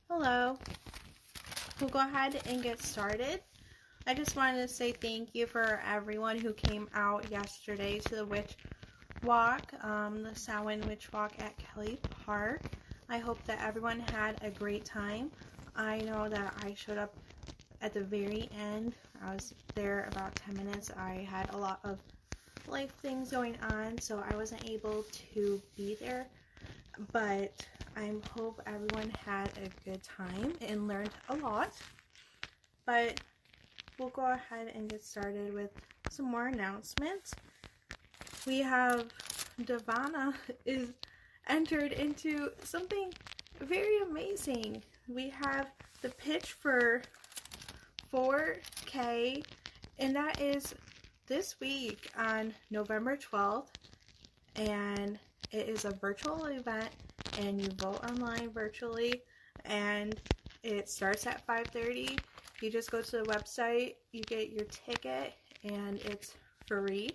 Hello. We'll go ahead and get started. I just wanted to say thank you for everyone who came out yesterday to the Witch Walk, the Samhain Witch Walk at Kelly Park. I hope that everyone had a great time. I know that I showed up at the very end. I was there about 10 minutes. I had a lot of life things going on, so I wasn't able to be there. But I hope everyone had a good time and learned a lot. But we'll go ahead and get started with some more announcements. We have Devana is entered into something very amazing. We have the pitch for 4K, and that is this week on November 12th, and it is a virtual event, and you vote online virtually, and it starts at 5:30. You just go to the website, you get your ticket, and it's free.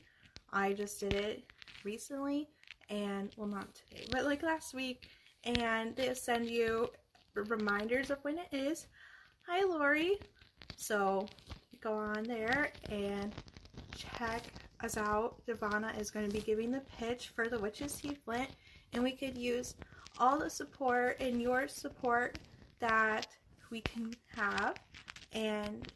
I just did it recently, and well, not today, but like last week, and they send you reminders of when it is. Hi, Lori. So go on there and check us out. Devana is going to be giving the pitch for the Witch's Tea Flint, and we could use all the support and your support that we can have, and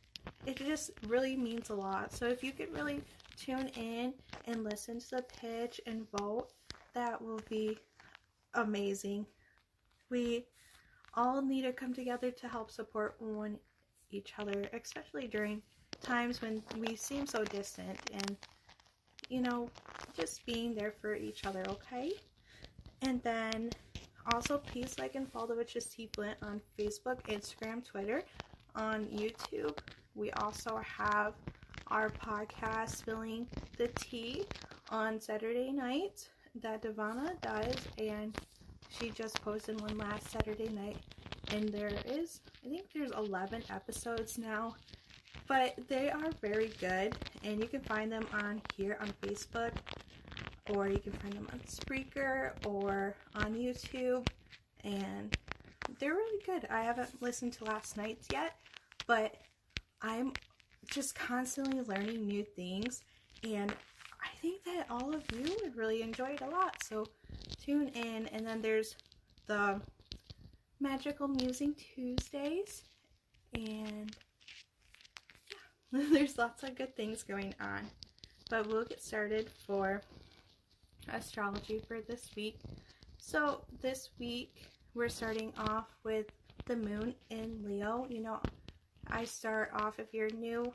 it just really means a lot. So if you could really tune in and listen to the pitch and vote, that will be amazing. We all need to come together to help support each other, especially during times when we seem so distant, and you know, just being there for each other, okay? And then also please like and follow the Witch's Tea Flint on Facebook, Instagram, Twitter, on YouTube. We also have our podcast, Spilling the Tea, on Saturday night that Devana does, and she just posted one last Saturday night, and I think there's 11 episodes now, but they are very good, and you can find them on here on Facebook, or you can find them on Spreaker or on YouTube, and they're really good. I haven't listened to last night's yet, but I'm just constantly learning new things, and I think that all of you would really enjoy it a lot, so tune in. And then there's the Magical Musing Tuesdays, and yeah, there's lots of good things going on. But we'll get started for astrology for this week. So this week we're starting off with the moon in Leo. You know, I start off, if you're new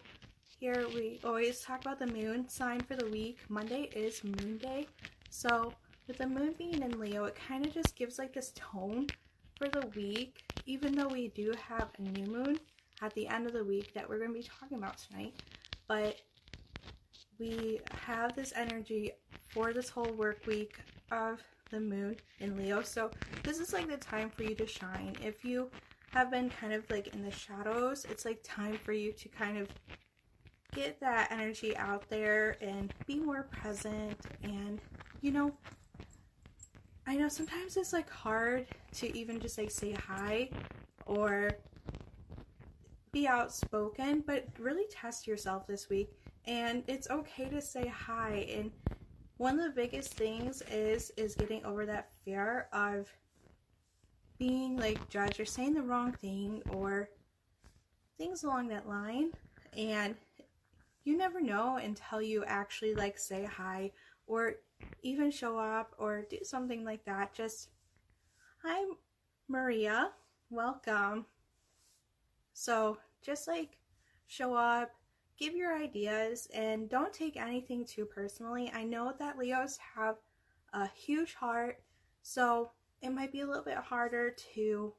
here, we always talk about the moon sign for the week. Monday is Moon Day. So with the moon being in Leo, it kind of just gives like this tone for the week, even though we do have a new moon at the end of the week that we're going to be talking about tonight. But we have this energy for this whole work week of the moon in Leo. So this is like the time for you to shine. If you have been kind of like in the shadows, it's like time for you to kind of get that energy out there and be more present. And you know, I know sometimes it's like hard to even just like say hi or be outspoken, but really test yourself this week, and it's okay to say hi. And one of the biggest things is getting over that fear of being like judged or saying the wrong thing or things along that line. And you never know until you actually like say hi or even show up or do something like that. Just, hi Maria, welcome. So just like show up, give your ideas, and don't take anything too personally. I know that Leos have a huge heart, so it might be a little bit harder to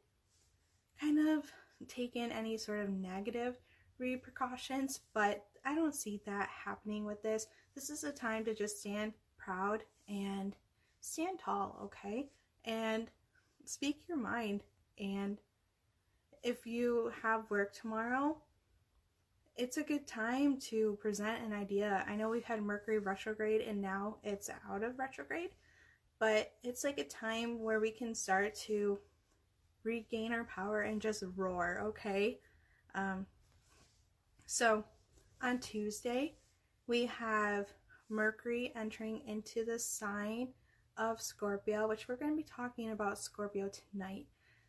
kind of take in any sort of negative repercussions, but I don't see that happening with this. This is a time to just stand proud and stand tall, okay? And speak your mind. And if you have work tomorrow, it's a good time to present an idea. I know we've had Mercury retrograde and now it's out of retrograde, but it's like a time where we can start to regain our power and just roar, okay? So on Tuesday, we have Mercury entering into the sign of Scorpio, which we're going to be talking about Scorpio tonight.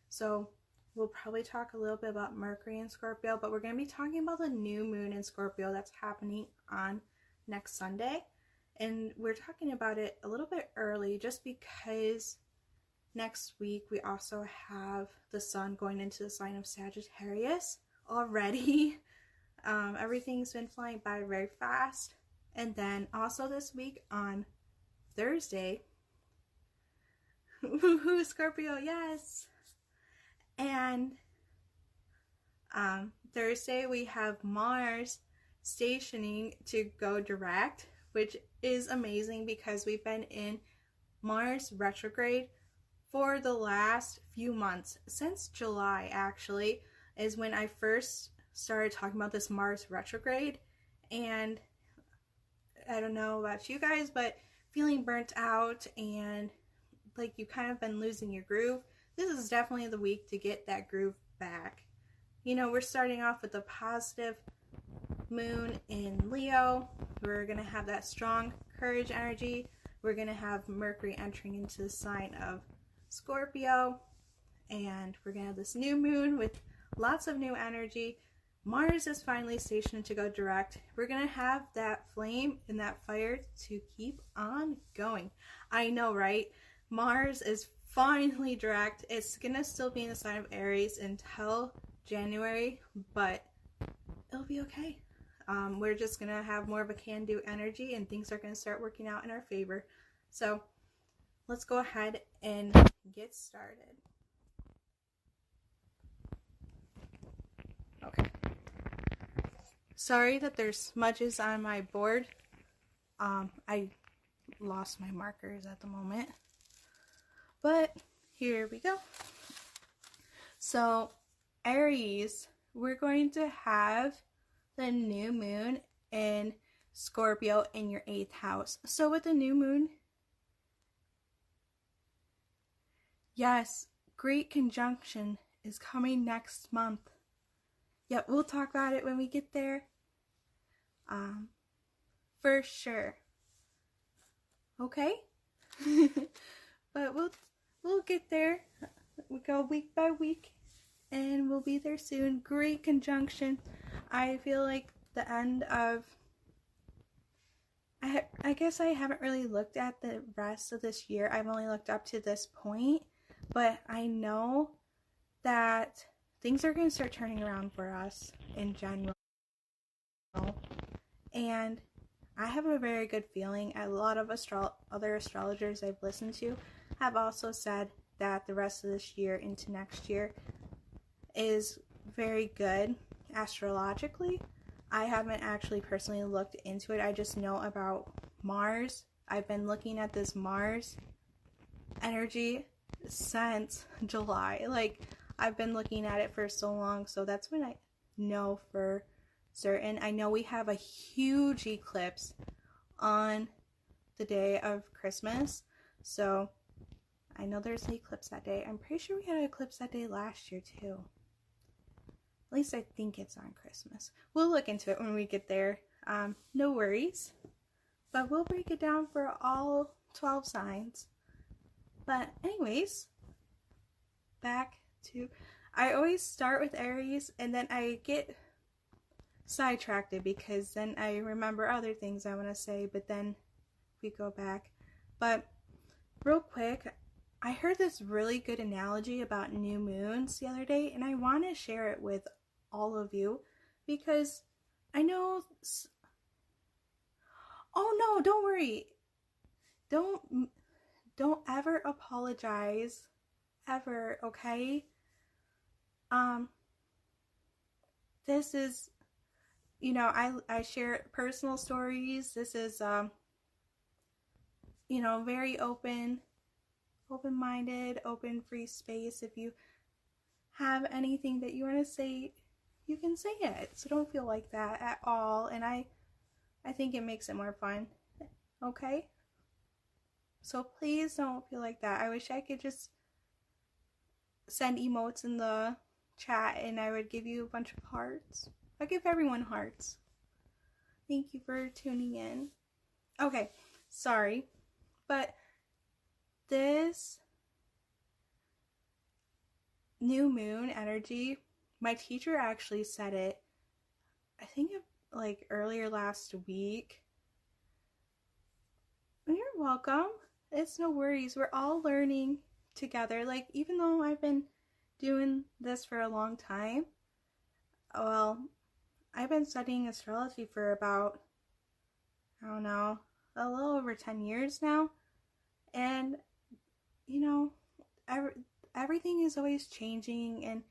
So we'll probably talk a little bit about Mercury and Scorpio, but we're going to be talking about the new moon in Scorpio that's happening on next Sunday. And we're talking about it a little bit early just because next week we also have the sun going into the sign of Sagittarius already. Everything's been flying by very fast. And then also this week on Thursday, woohoo, Scorpio, yes! And Thursday we have Mars stationing to go direct, which is amazing because we've been in Mars retrograde for the last few months. Since July, actually, is when I first started talking about this Mars retrograde. And I don't know about you guys, but feeling burnt out and like you kind of been losing your groove, this is definitely the week to get that groove back. You know, we're starting off with a positive moon in Leo. We're going to have that strong courage energy. We're going to have Mercury entering into the sign of Scorpio. And we're going to have this new moon with lots of new energy. Mars is finally stationed to go direct. We're going to have that flame and that fire to keep on going. I know, right? Mars is finally direct. It's going to still be in the sign of Aries until January, but it'll be okay. We're just going to have more of a can-do energy and things are going to start working out in our favor. So let's go ahead and get started. Okay. Sorry that there's smudges on my board. I lost my markers at the moment. But here we go. So Aries, we're going to have the new moon in Scorpio in your 8th house. So with the new moon, yes, great conjunction is coming next month. Yep, we'll talk about it when we get there. For sure. Okay? But we'll get there. We go week by week and we'll be there soon. Great conjunction. I feel like the end of I guess I haven't really looked at the rest of this year. I've only looked up to this point, but I know that things are going to start turning around for us in general. And I have a very good feeling. A lot of other astrologers I've listened to have also said that the rest of this year into next year is very good astrologically. I haven't actually personally looked into it. I just know about Mars. I've been looking at this Mars energy since July. Like, I've been looking at it for so long, so that's when I know for certain. I know we have a huge eclipse on the day of Christmas, so I know there's an eclipse that day. I'm pretty sure we had an eclipse that day last year too. At least I think it's on Christmas. We'll look into it when we get there. No worries. But we'll break it down for all 12 signs. But anyways, back to... I always start with Aries and then I get sidetracked because then I remember other things I want to say, but then we go back. But real quick, I heard this really good analogy about new moons the other day, and I want to share it with all of you because I know... Oh no, don't worry. Don't ever apologize. Ever, okay? This is, you know, I share personal stories. This is, you know, very open-minded, open, free space. If you have anything that you want to say, you can say it. So don't feel like that at all. And I think it makes it more fun. Okay? So please don't feel like that. I wish I could just send emotes in the chat and I would give you a bunch of hearts. I give everyone hearts. Thank you for tuning in. Okay, sorry, but this new moon energy, my teacher actually said it, I think like earlier last week. You're welcome. It's no worries. We're all learning together. Like, even though I've been doing this for a long time, well, I've been studying astrology for about, I don't know, a little over 10 years now. And, you know, everything is always changing, and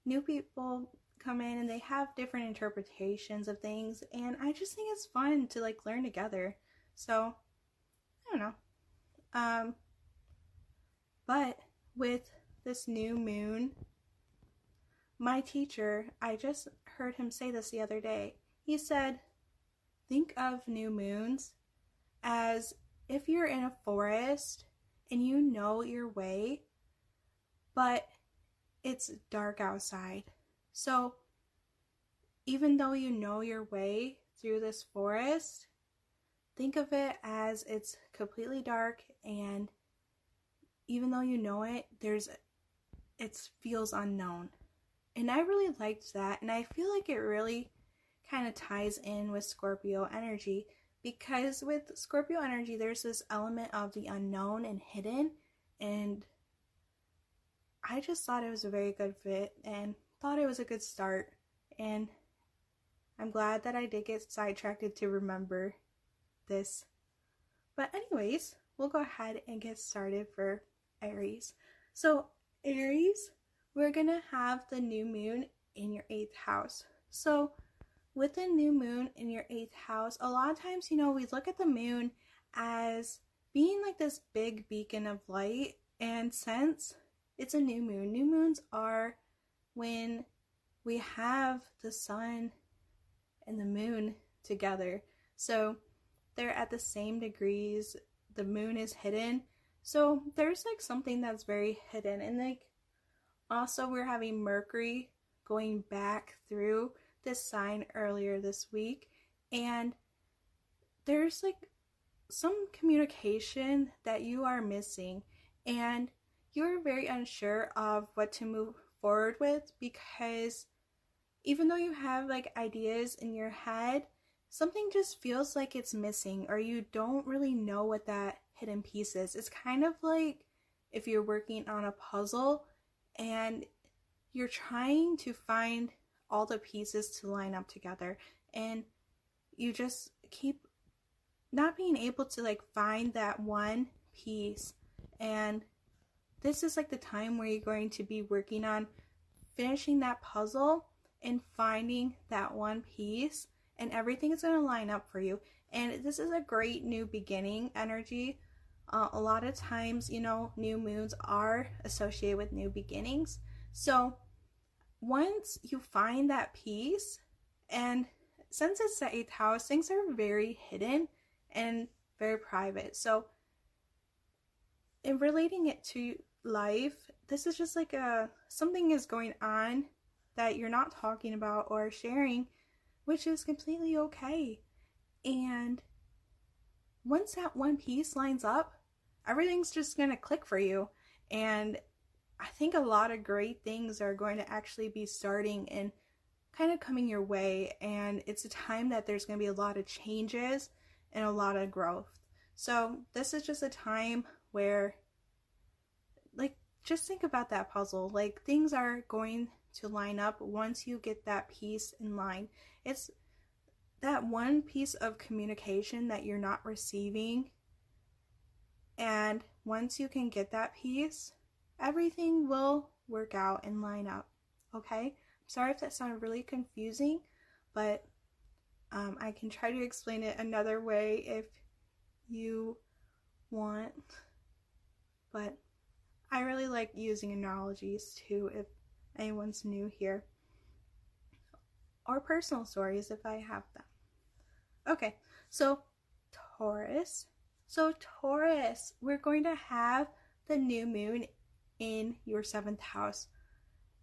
new people come in and they have different interpretations of things, and I just think it's fun to like learn together. So I don't know. But with this new moon, my teacher, I just heard him say this the other day. He said, think of new moons as if you're in a forest and you know your way, but it's dark outside. So even though you know your way through this forest, think of it as it's completely dark, and even though you know it, it feels unknown. And I really liked that, and I feel like it really kind of ties in with Scorpio energy, because with Scorpio energy there's this element of the unknown and hidden, and I just thought it was a very good fit and thought it was a good start, and I'm glad that I did get sidetracked to remember this. But anyways, we'll go ahead and get started for Aries. So Aries, we're gonna have the new moon in your 8th house. So with the new moon in your 8th house, a lot of times, we look at the moon as being like this big beacon of light, and since it's a new moons are when we have the sun and the moon together. So they're at the same degrees, the moon is hidden, so there's like something that's very hidden. And like also we're having Mercury going back through this sign earlier this week, and there's like some communication that you are missing, and you're very unsure of what to move forward with, because even though you have like ideas in your head, something just feels like it's missing, or you don't really know what that hidden piece is. It's kind of like if you're working on a puzzle and you're trying to find all the pieces to line up together, and you just keep not being able to like find that one piece. And this is like the time where you're going to be working on finishing that puzzle and finding that one piece, and everything is going to line up for you. And this is a great new beginning energy. A lot of times, new moons are associated with new beginnings. So once you find that piece, and since it's the 8th house, things are very hidden and very private. So in relating it to life, this is just like something is going on that you're not talking about or sharing, which is completely okay. And once that one piece lines up, everything's just going to click for you. And I think a lot of great things are going to actually be starting and kind of coming your way. And it's a time that there's going to be a lot of changes and a lot of growth. So this is just a time where, like, just think about that puzzle. Like, things are going to line up once you get that piece in line. It's that one piece of communication that you're not receiving, and once you can get that piece, everything will work out and line up. Okay? I'm sorry if that sounded really confusing, but I can try to explain it another way if you want. But I really like using analogies too, if anyone's new here, or personal stories if I have them. Okay, so Taurus. So Taurus, we're going to have the new moon in your 7th house.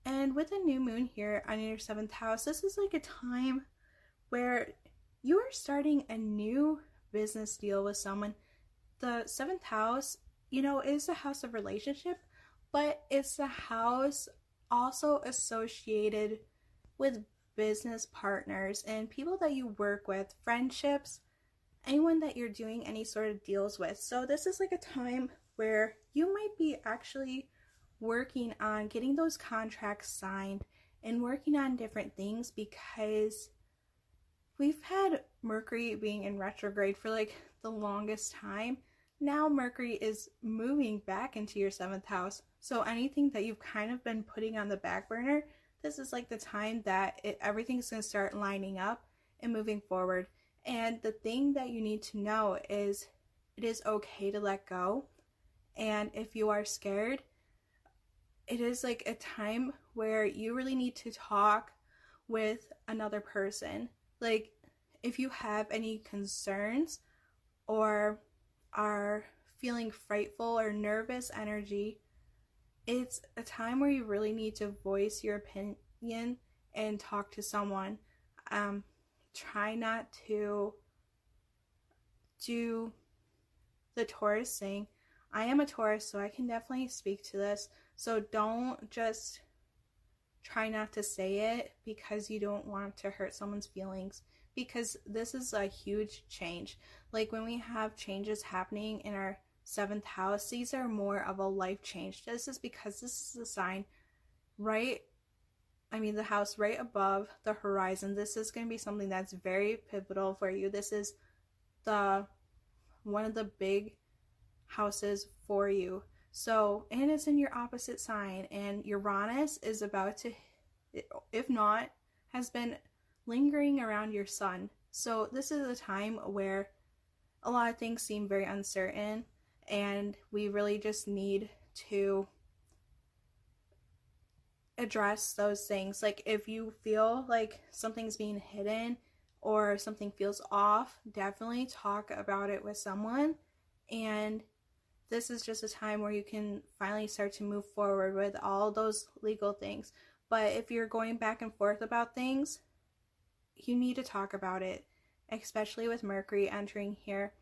And with a new moon here on your 7th house, this is like a time where you are starting a new business deal with someone. The 7th house, is the house of relationship, but it's the house also associated with business partners and people that you work with, friendships, anyone that you're doing any sort of deals with. So this is like a time where you might be actually working on getting those contracts signed and working on different things, because we've had Mercury being in retrograde for like the longest time. Now Mercury is moving back into your 7th house. So anything that you've kind of been putting on the back burner, this is like the time that everything's going to start lining up and moving forward. And the thing that you need to know is it is okay to let go. And if you are scared, it is like a time where you really need to talk with another person. Like, if you have any concerns or are feeling frightful or nervous energy, it's a time where you really need to voice your opinion and talk to someone. Try not to do the Taurus thing. I am a Taurus, so I can definitely speak to this. So don't just try not to say it because you don't want to hurt someone's feelings, because this is a huge change. Like when we have changes happening in our 7th house, these are more of a life change. This is because this is a sign the house right above the horizon. This is going to be something that's very pivotal for you. This is one of the big houses for you. So, and it's in your opposite sign, and Uranus is about to, if not, has been lingering around your sun. So this is a time where a lot of things seem very uncertain, and we really just need to address those things. Like if you feel like something's being hidden or something feels off, definitely talk about it with someone. And this is just a time where you can finally start to move forward with all those legal things. But if you're going back and forth about things, you need to talk about it, especially with Mercury entering here.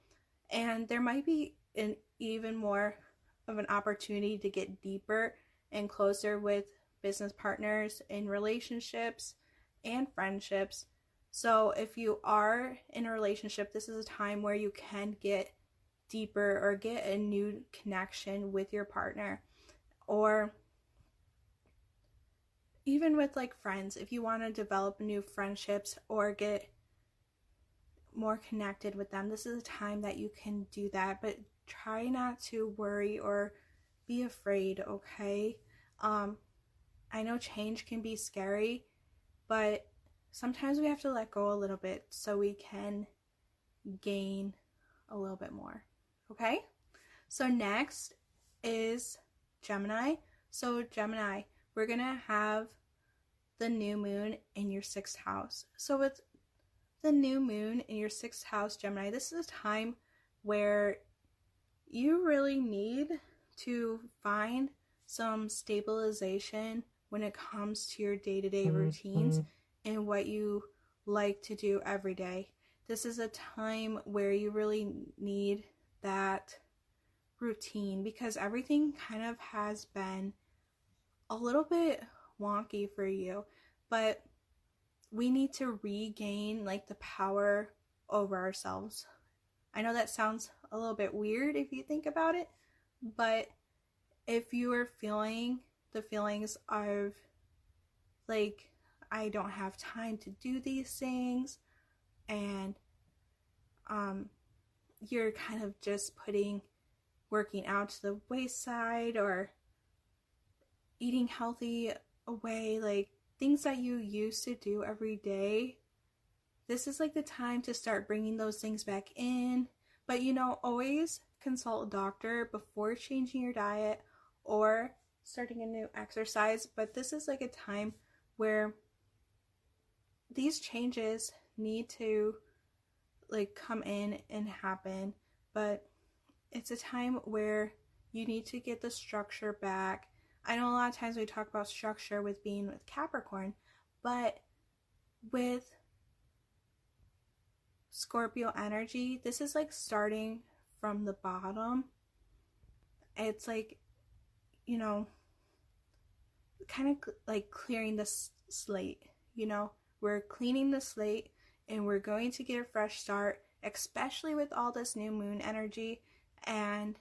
And there might be an even more of an opportunity to get deeper and closer with business partners in relationships and friendships. So if you are in a relationship, this is a time where you can get deeper or get a new connection with your partner. Or even with like friends, if you want to develop new friendships or get more connected with them, this is a time that you can do that. But try not to worry or be afraid, okay? I know change can be scary, but sometimes we have to let go a little bit so we can gain a little bit more. Okay? So next is Gemini. So Gemini, we're going to have the new moon in your 6th house. So with the new moon in your 6th house, Gemini, this is a time where you really need to find some stabilization when it comes to your day-to-day routines and what you like to do every day. This is a time where you really need that routine, because everything kind of has been a little bit wonky for you, but we need to regain like the power over ourselves. I know that sounds a little bit weird if you think about it, but if you are feeling the feelings of like, I don't have time to do these things, and you're kind of just putting working out to the wayside or eating healthy away, like things that you used to do every day, this is like the time to start bringing those things back in. But always consult a doctor before changing your diet or starting a new exercise. But this is like a time where these changes need to like come in and happen, but it's a time where you need to get the structure back. I know a lot of times we talk about structure with being with Capricorn, but with Scorpio energy, this is like starting from the bottom. It's like, you know, kind of like clearing the slate, you know, we're cleaning the slate and we're going to get a fresh start, especially with all this new moon energy. And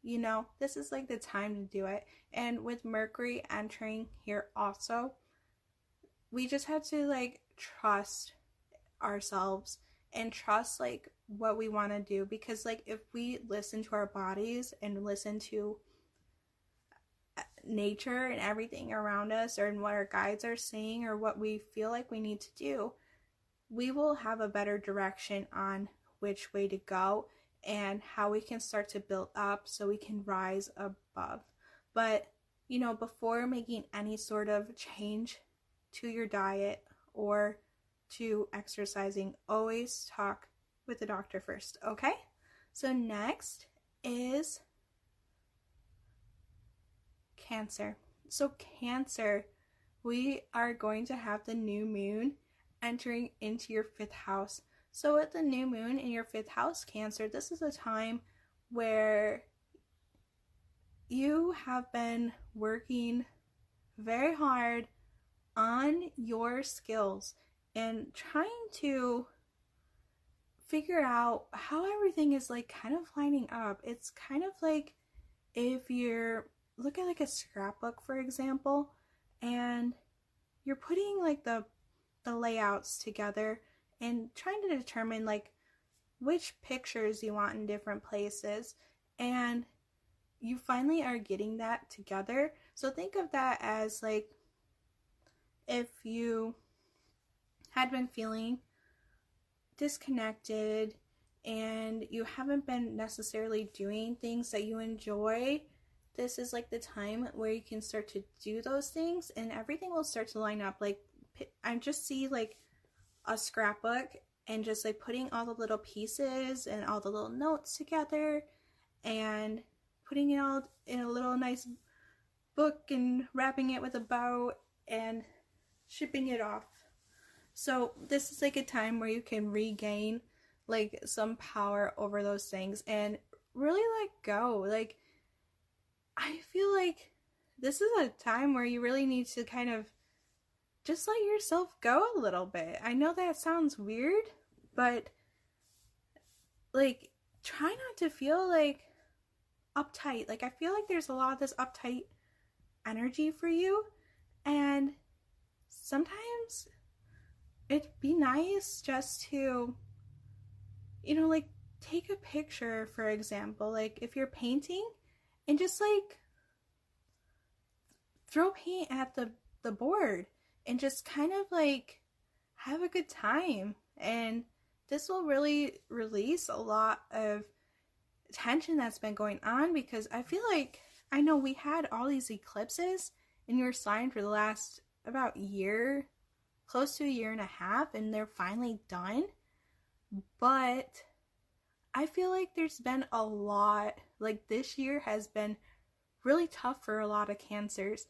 you know, this is like the time to do it. And with Mercury entering here also, we just have to like trust ourselves and trust like what we want to do, because like if we listen to our bodies and listen to nature and everything around us, or in what our guides are saying, or what we feel like we need to do, we will have a better direction on which way to go and how we can start to build up so we can rise above. But you know, before making any sort of change to your diet or to exercising, always talk with the doctor first, okay? So next is Cancer. So Cancer, we are going to have the new moon entering into your 5th house. So with the new moon in your 5th house, Cancer, this is a time where you have been working very hard on your skills and trying to figure out how everything is like kind of lining up. It's kind of like if you're look at like a scrapbook, for example, and you're putting like the layouts together and trying to determine like which pictures you want in different places, and you finally are getting that together. So think of that as like if you had been feeling disconnected and you haven't been necessarily doing things that you enjoy, this is like the time where you can start to do those things and everything will start to line up. Like I just see like a scrapbook and just like putting all the little pieces and all the little notes together and putting it all in a little nice book and wrapping it with a bow and shipping it off. So this is like a time where you can regain like some power over those things and really let go. Like I feel like this is a time where you really need to kind of just let yourself go a little bit. I know that sounds weird, but like try not to feel like uptight. Like I feel like there's a lot of this uptight energy for you, and sometimes it'd be nice just to, you know, like take a picture, for example, like if you're painting and just like throw paint at the board and just kind of like have a good time. And this will really release a lot of tension that's been going on, because I feel like, I know we had all these eclipses in your sign for the last about year, close to a year and a half, and they're finally done. But I feel like there's been a lot, like this year has been really tough for a lot of Cancers,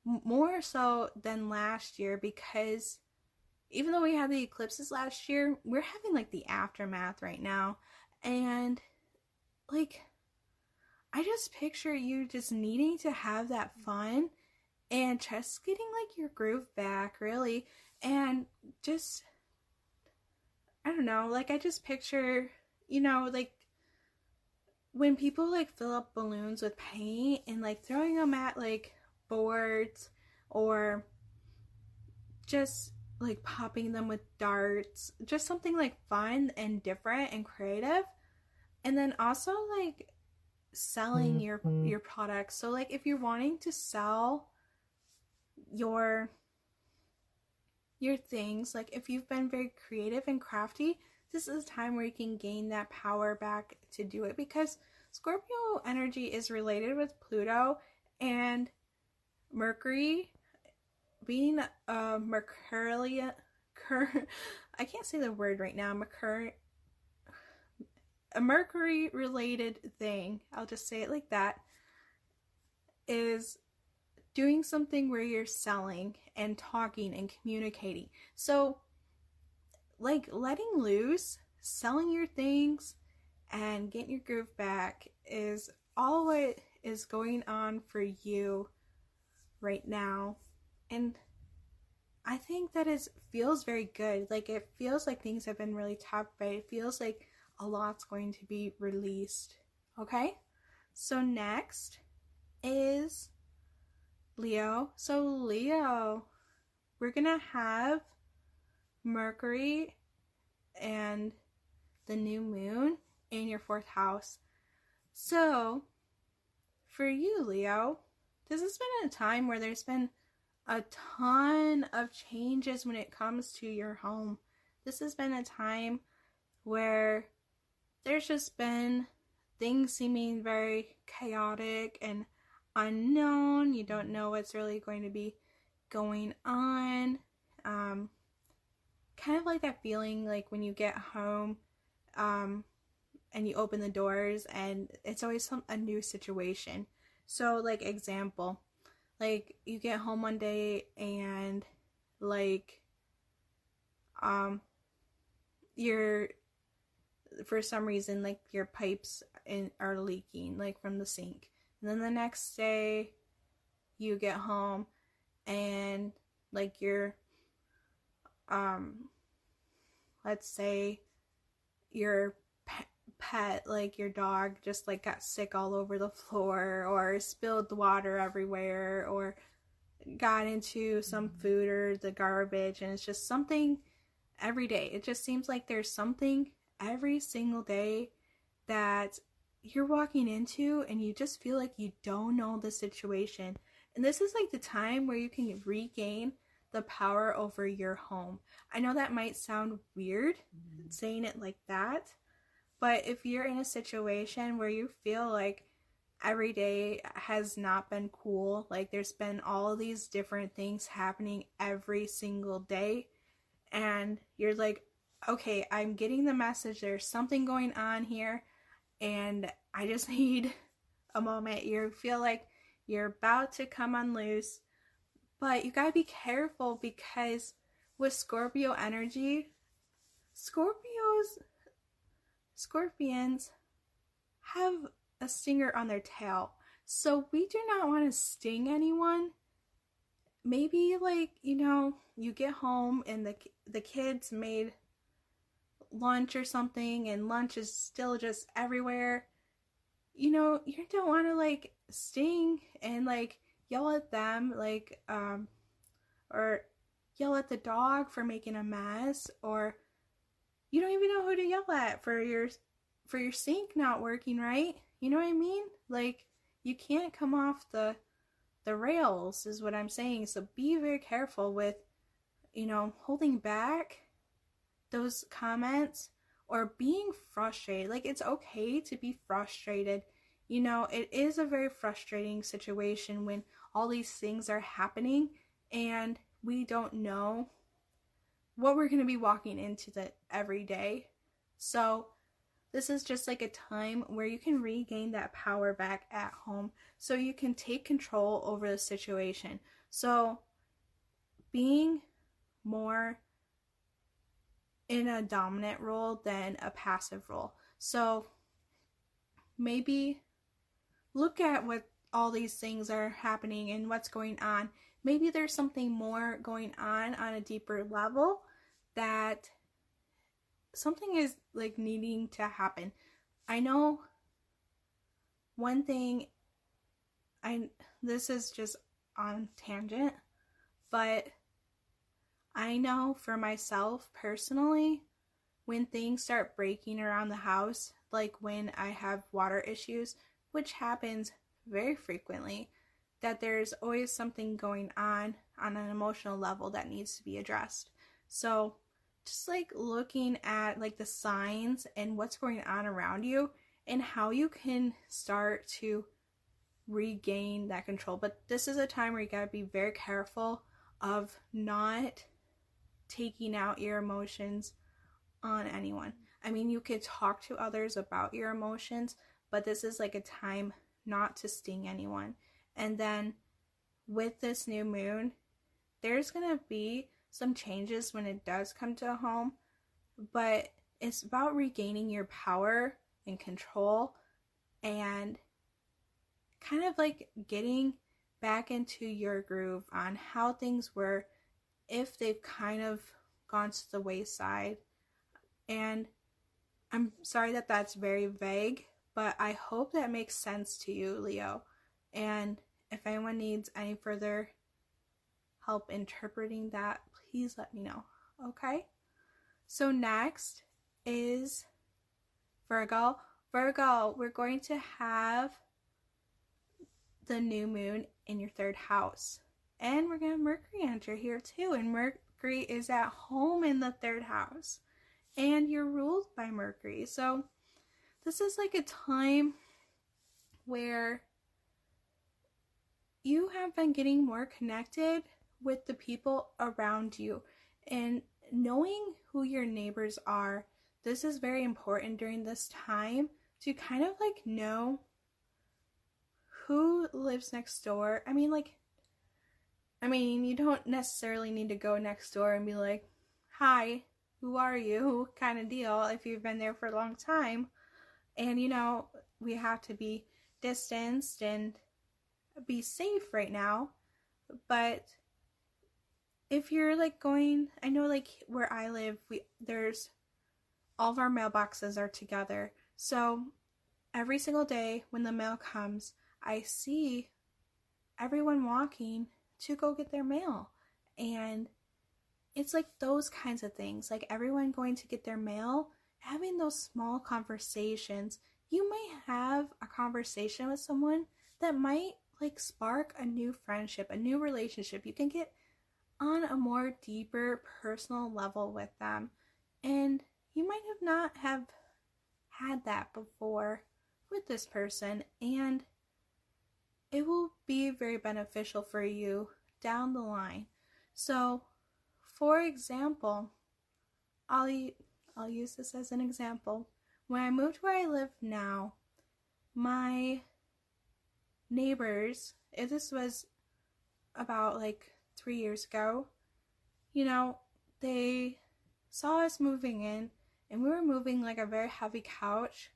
more so than last year, because even though we had the eclipses last year, we're having like the aftermath right now. And like I just picture you just needing to have that fun and just getting like your groove back, really. And just, I don't know, like I just picture, you know, like when people like fill up balloons with paint and like throwing them at like boards, or just like popping them with darts, just something like fun and different and creative. And then also like selling your products. So like if you're wanting to sell your things, like if you've been very creative and crafty, this is a time where you can gain that power back to do it, because Scorpio energy is related with Pluto and Mercury being a Mercurian, I can't say the word right now, a Mercury related thing, I'll just say it like that, is doing something where you're selling and talking and communicating. So like letting loose, selling your things and getting your groove back is all what is going on for you right now. And I think that feels very good. Like it feels like things have been really tough, but it feels like a lot's going to be released. Okay? So next is Leo. So Leo, we're gonna have Mercury and the new moon in your 4th house. So for you, Leo, this has been a time where there's been a ton of changes when it comes to your home. This has been a time where there's just been things seeming very chaotic and unknown. You don't know what's really going to be going on. Kind of like that feeling like when you get home and you open the doors and it's always a new situation. So like example, like you get home one day and like you're for some reason like your pipes are leaking like from the sink, and then the next day you get home and like your let's say your pet, like your dog, just like got sick all over the floor or spilled the water everywhere or got into some food or the garbage, and it's just something every day. It just seems like there's something every single day that you're walking into and you just feel like you don't know the situation. And this is like the time where you can regain the power over your home. I know that might sound weird saying it like that, but if you're in a situation where you feel like every day has not been cool, like there's been all of these different things happening every single day, and you're like, okay, I'm getting the message, there's something going on here, and I just need a moment. You feel like you're about to come unloose, but you gotta be careful because with Scorpio energy, Scorpions have a stinger on their tail. So we do not want to sting anyone. Maybe like, you get home and the kids made lunch or something and lunch is still just everywhere. You don't want to like sting and like yell at them, like or yell at the dog for making a mess, or you don't even know who to yell at for your sink not working right. You know what I mean? Like you can't come off the rails is what I'm saying. So be very careful with holding back those comments or being frustrated. Like it's okay to be frustrated. It is a very frustrating situation when all these things are happening and we don't know what we're going to be walking into every day. So this is just like a time where you can regain that power back at home so you can take control over the situation. So being more in a dominant role than a passive role. So maybe look at what all these things are happening and what's going on. Maybe there's something more going on a deeper level, that something is like needing to happen. I know one thing, this is just on tangent, but I know for myself personally, when things start breaking around the house, like when I have water issues, which happens very frequently, that there's always something going on an emotional level that needs to be addressed. So just like looking at like the signs and what's going on around you and how you can start to regain that control. But this is a time where you gotta be very careful of not taking out your emotions on anyone. I mean, you could talk to others about your emotions, but this is like a time not to sting anyone. And then with this new moon, there's going to be some changes when it does come to a home, but it's about regaining your power and control and kind of like getting back into your groove on how things were if they've kind of gone to the wayside. And I'm sorry that that's very vague, but I hope that makes sense to you, Leo. And if anyone needs any further help interpreting that, please let me know, okay? So next is Virgo. Virgo, we're going to have the new moon in your 3rd house. And we're going to have Mercury enter here too. And Mercury is at home in the 3rd house. And you're ruled by Mercury. So this is like a time where you have been getting more connected with the people around you and knowing who your neighbors are. This is very important during this time to kind of like know who lives next door. I mean, you don't necessarily need to go next door and be like, hi, who are you, kind of deal, if you've been there for a long time. And, we have to be distanced and be safe right now. But if you're like going, I know like where I live, there's all of our mailboxes are together. So every single day when the mail comes, I see everyone walking to go get their mail. And it's like those kinds of things, like everyone going to get their mail, having those small conversations. You might have a conversation with someone that might like spark a new friendship, a new relationship. You can get on a more deeper personal level with them. And you might have not have had that before with this person. And it will be very beneficial for you down the line. So, for example, I'll use this as an example. When I moved where I live now, my neighbors, this was about like 3 years ago, they saw us moving in, and we were moving like a very heavy couch,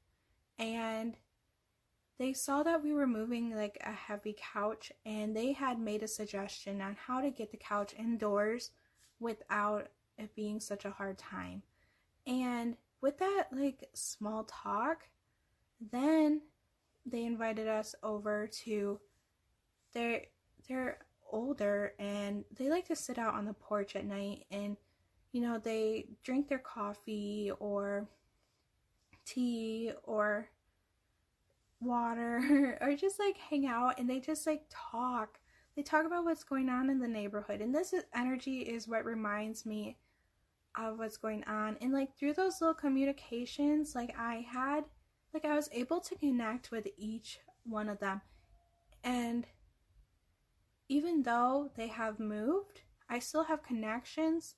and they saw that we were moving like a heavy couch, and they had made a suggestion on how to get the couch indoors without it being such a hard time. And with that like small talk, then they invited us over to they're older and they like to sit out on the porch at night, and they drink their coffee or tea or water or just like hang out, and they just like talk. They talk about what's going on in the neighborhood, and energy is what reminds me of what's going on. And like through those little communications, I was able to connect with each one of them. And even though they have moved, I still have connections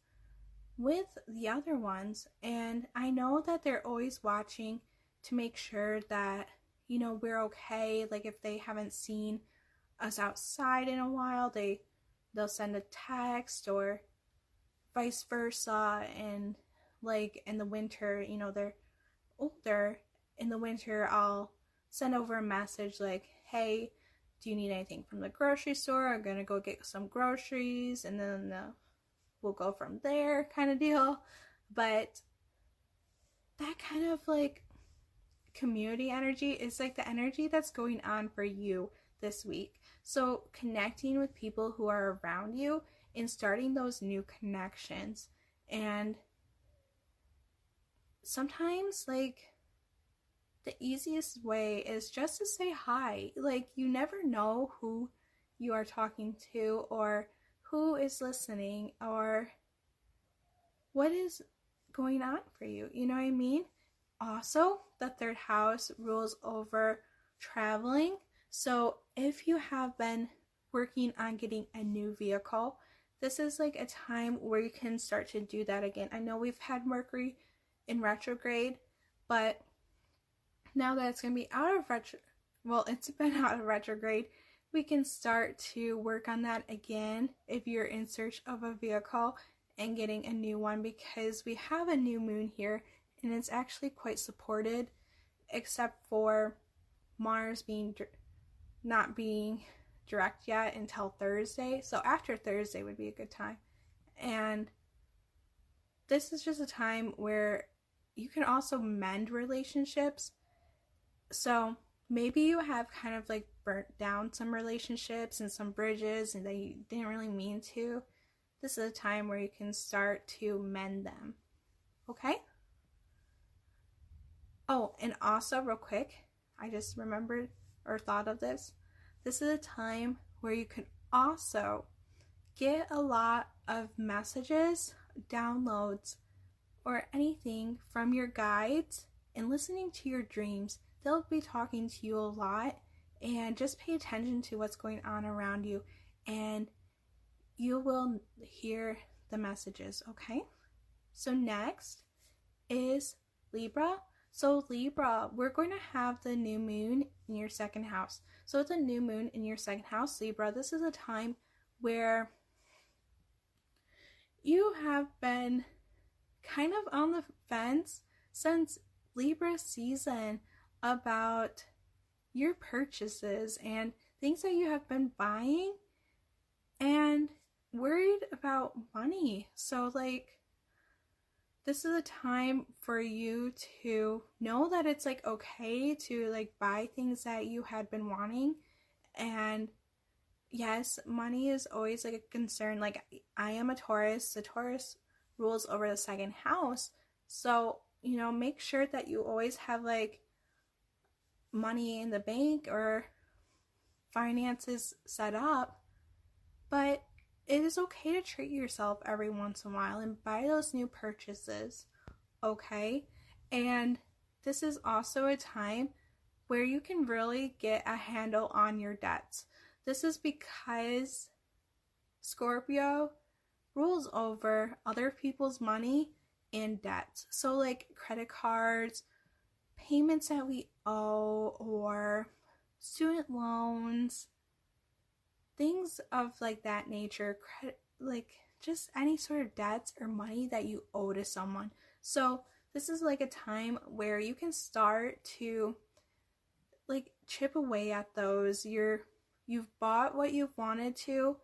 with the other ones, and I know that they're always watching to make sure that we're okay. Like if they haven't seen us outside in a while, they'll send a text or vice versa. And like in the winter, they're older. In the winter, I'll send over a message like, hey, do you need anything from the grocery store? I'm gonna go get some groceries, and then we'll go from there, kind of deal. But that kind of like community energy is like the energy that's going on for you this week. So connecting with people who are around you and starting those new connections. And sometimes like the easiest way is just to say hi. Like you never know who you are talking to or who is listening or what is going on for you. You know what I mean? Also, the 3rd house rules over traveling. So if you have been working on getting a new vehicle, this is like a time where you can start to do that again. I know we've had Mercury in retrograde, but now that it's going to be out of it's been out of retrograde, we can start to work on that again if you're in search of a vehicle and getting a new one, because we have a new moon here and it's actually quite supported, except for Mars not being direct yet until Thursday. So after Thursday would be a good time. And this is just a time where you can also mend relationships. So maybe you have kind of like burnt down some relationships and some bridges and that you didn't really mean to. This is a time where you can start to mend them. Okay? Oh, and also real quick, I just remembered or thought of this. This is a time where you can also get a lot of messages, downloads, or anything from your guides and listening to your dreams. They'll be talking to you a lot, and just pay attention to what's going on around you and you will hear the messages, okay? So next is Libra. So Libra, we're going to have the new moon in your second house. So it's a new moon in your second house, Libra. This is a time where you have been kind of on the fence since Libra season about your purchases and things that you have been buying and worried about money. So like, this is a time for you to know that it's like okay to like buy things that you had been wanting. And yes, money is always like a concern. Like, I am a Taurus. The Taurus rules over the second house. So, you know, make sure that you always have like money in the bank or finances set up. But it is okay to treat yourself every once in a while and buy those new purchases, okay? And this is also a time where you can really get a handle on your debts. This is because Scorpio rules over other people's money and debts. So like credit cards, payments that we owe, or student loans, things of like that nature, credit, like just any sort of debts or money that you owe to someone. So this is like a time where you can start to like chip away at those. You've bought what you've wanted to,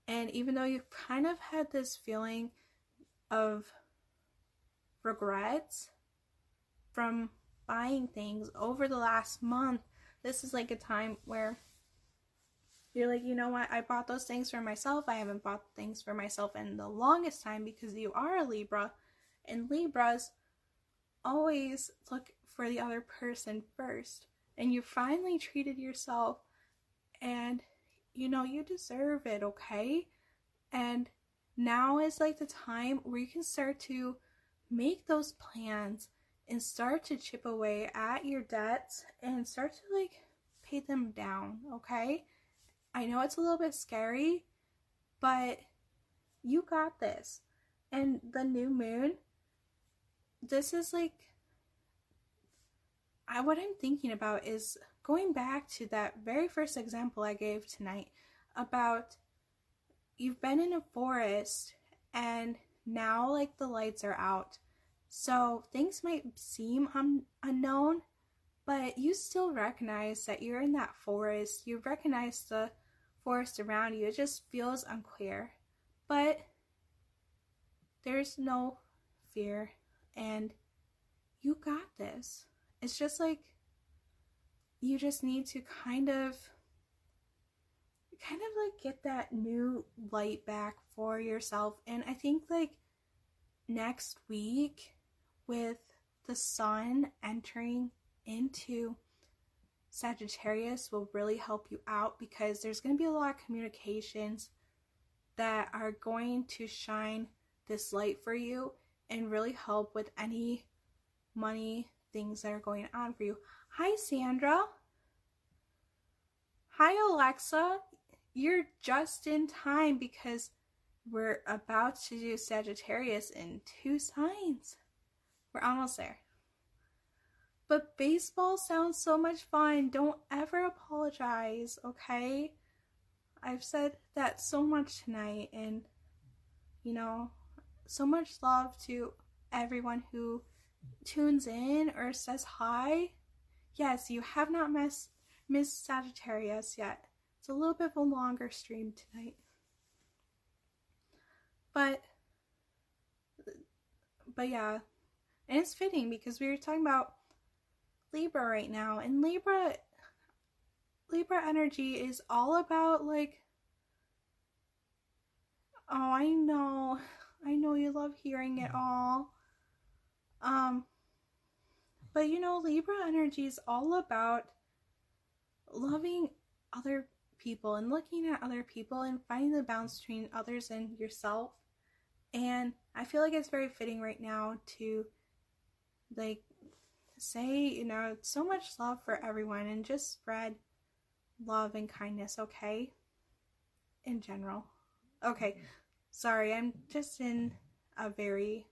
and even though you've kind of had this feeling of regrets from buying things over the last month, this is like a time where you're like, you know what, I bought those things for myself. I haven't bought things for myself in the longest time, because you are a Libra, and Libras always look for the other person first. And you finally treated yourself, and you know you deserve it, okay? And now is like the time where you can start to make those plans and start to chip away at your debts and start to like pay them down, okay? I know it's a little bit scary, but you got this. And the new moon, this is like, what I'm thinking about is going back to that very first example I gave tonight about you've been in a forest and now like the lights are out. So things might seem unknown, but you still recognize that you're in that forest. You recognize the forest around you. It just feels unclear, but there's no fear, and you got this. It's just like you just need to kind of like get that new light back for yourself. And I think like next week, with the sun entering into Sagittarius, will really help you out, because there's going to be a lot of communications that are going to shine this light for you and really help with any money things that are going on for you. Hi, Sandra. Hi, Alexa. You're just in time, because we're about to do Sagittarius in 2 signs. We're almost there. But baseball sounds so much fun. Don't ever apologize, okay? I've said that so much tonight, and you know, so much love to everyone who tunes in or says hi. Yes, you have not missed Sagittarius yet. It's a little bit of a longer stream tonight. But yeah, and it's fitting because we were talking about Libra right now, and Libra energy is all about like, oh, I know you love hearing it all. But you know, Libra energy is all about loving other people and looking at other people and finding the balance between others and yourself. And I feel like it's very fitting right now to like say, you know, so much love for everyone and just spread love and kindness, okay? In general. Okay, sorry, I'm just in a very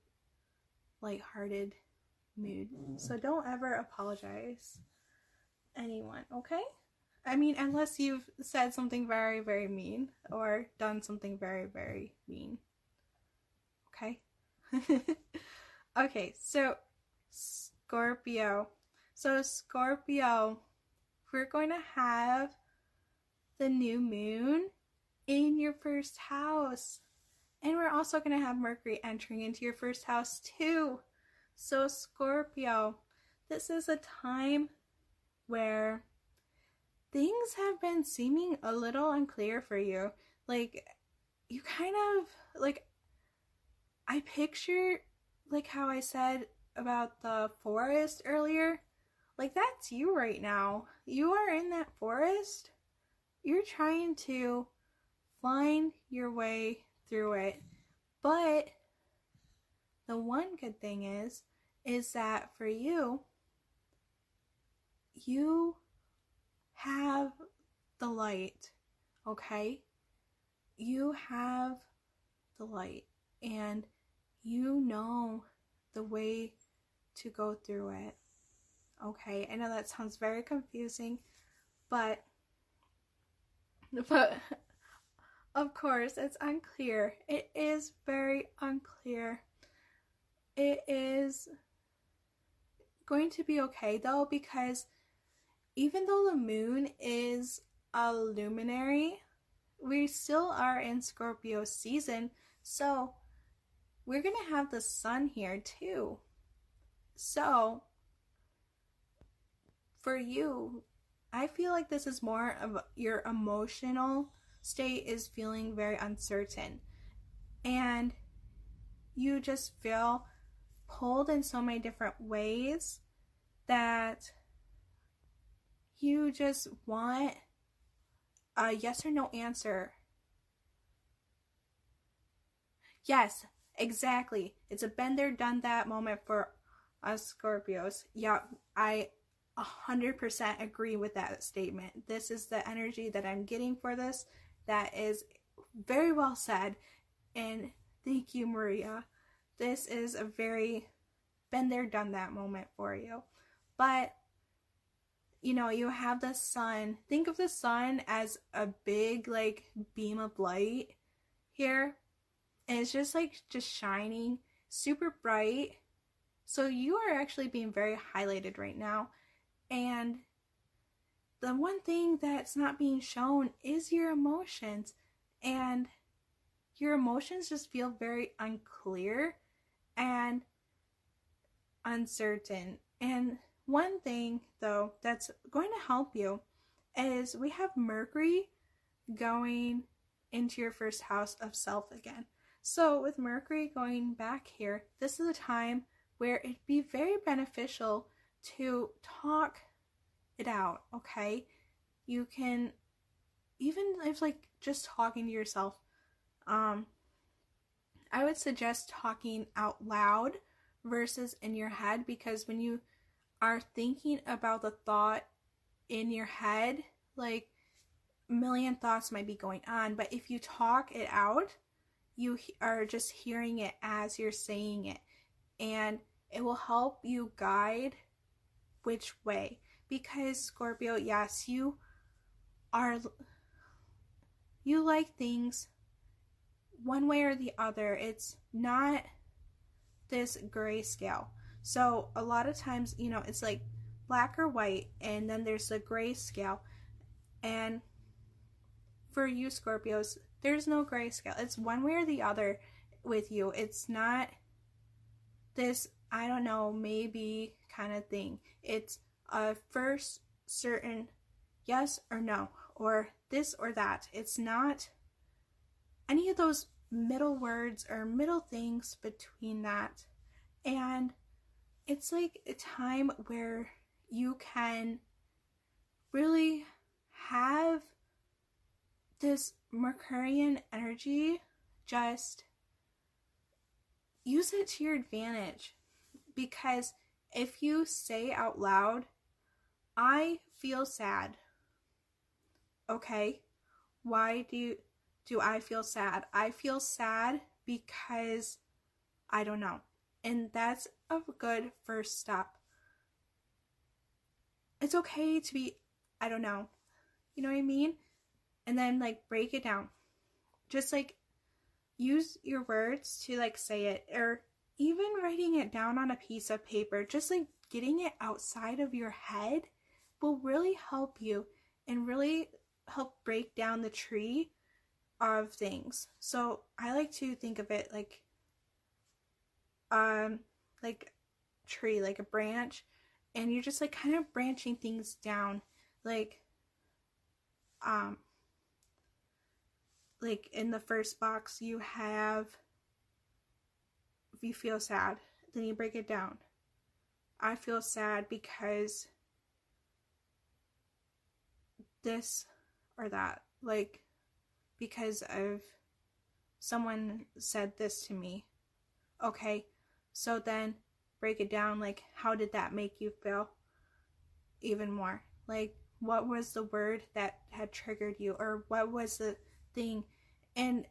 lighthearted mood. So don't ever apologize anyone, okay? I mean, unless you've said something very, very mean or done something very, very mean. Okay? Okay, so Scorpio. So Scorpio, we're going to have the new moon in your first house. And we're also going to have Mercury entering into your first house too. So Scorpio, this is a time where things have been seeming a little unclear for you. Like, you kind of, like, I picture, like how I said about the forest earlier. Like, that's you right now. You are in that forest. You're trying to find your way through it. But the one good thing is that for you, you have the light, okay? You have the light, and you know the way to go through it, okay? I know that sounds very confusing, but of course it's unclear. It is very unclear. It is going to be okay though, because even though the moon is a luminary, we still are in Scorpio season, so we're going to have the sun here too. So for you, I feel like this is more of your emotional state is feeling very uncertain, and you just feel pulled in so many different ways that you just want a yes or no answer. Yes, exactly. It's a been there, done that moment for us Scorpios. Yeah, I 100% agree with that statement. This is the energy that I'm getting for this. That is very well said. And thank you, Maria. This is a very been there, done that moment for you. But you know, you have the sun. Think of the sun as a big like beam of light here. And it's just like just shining super bright. So you are actually being very highlighted right now. And the one thing that's not being shown is your emotions. And your emotions just feel very unclear and uncertain. And one thing though that's going to help you is we have Mercury going into your first house of self again. So with Mercury going back here, this is a time where it'd be very beneficial to talk it out, okay? You can, even if like just talking to yourself, I would suggest talking out loud versus in your head, because when you are thinking about the thought in your head, like a million thoughts might be going on, but if you talk it out, you are just hearing it as you're saying it, and it will help you guide which way. Because Scorpio, yes, you are you like things one way or the other. It's not this gray scale. So a lot of times, you know, it's like black or white, and then there's the gray scale. And for you Scorpios, there's no gray scale. It's one way or the other with you. It's not this, I don't know, maybe kind of thing. It's a first certain yes or no, or this or that. It's not any of those middle words or middle things between that. And it's like a time where you can really have this Mercurian energy, just use it to your advantage. Because if you say out loud, I feel sad. Okay, why do I feel sad? I feel sad because I don't know. And that's a good first step. It's okay to be, I don't know. You know what I mean? And then like break it down. Just like use your words to like say it, or even writing it down on a piece of paper. Just like getting it outside of your head will really help you and really help break down the tree of things. So I like to think of it like tree, like a branch, and you're just like kind of branching things down, like in the first box you have, if you feel sad, then you break it down. I feel sad because this or that, like because of someone said this to me. Okay, so then break it down, like how did that make you feel even more? Like what was the word that had triggered you, or what was the thing? And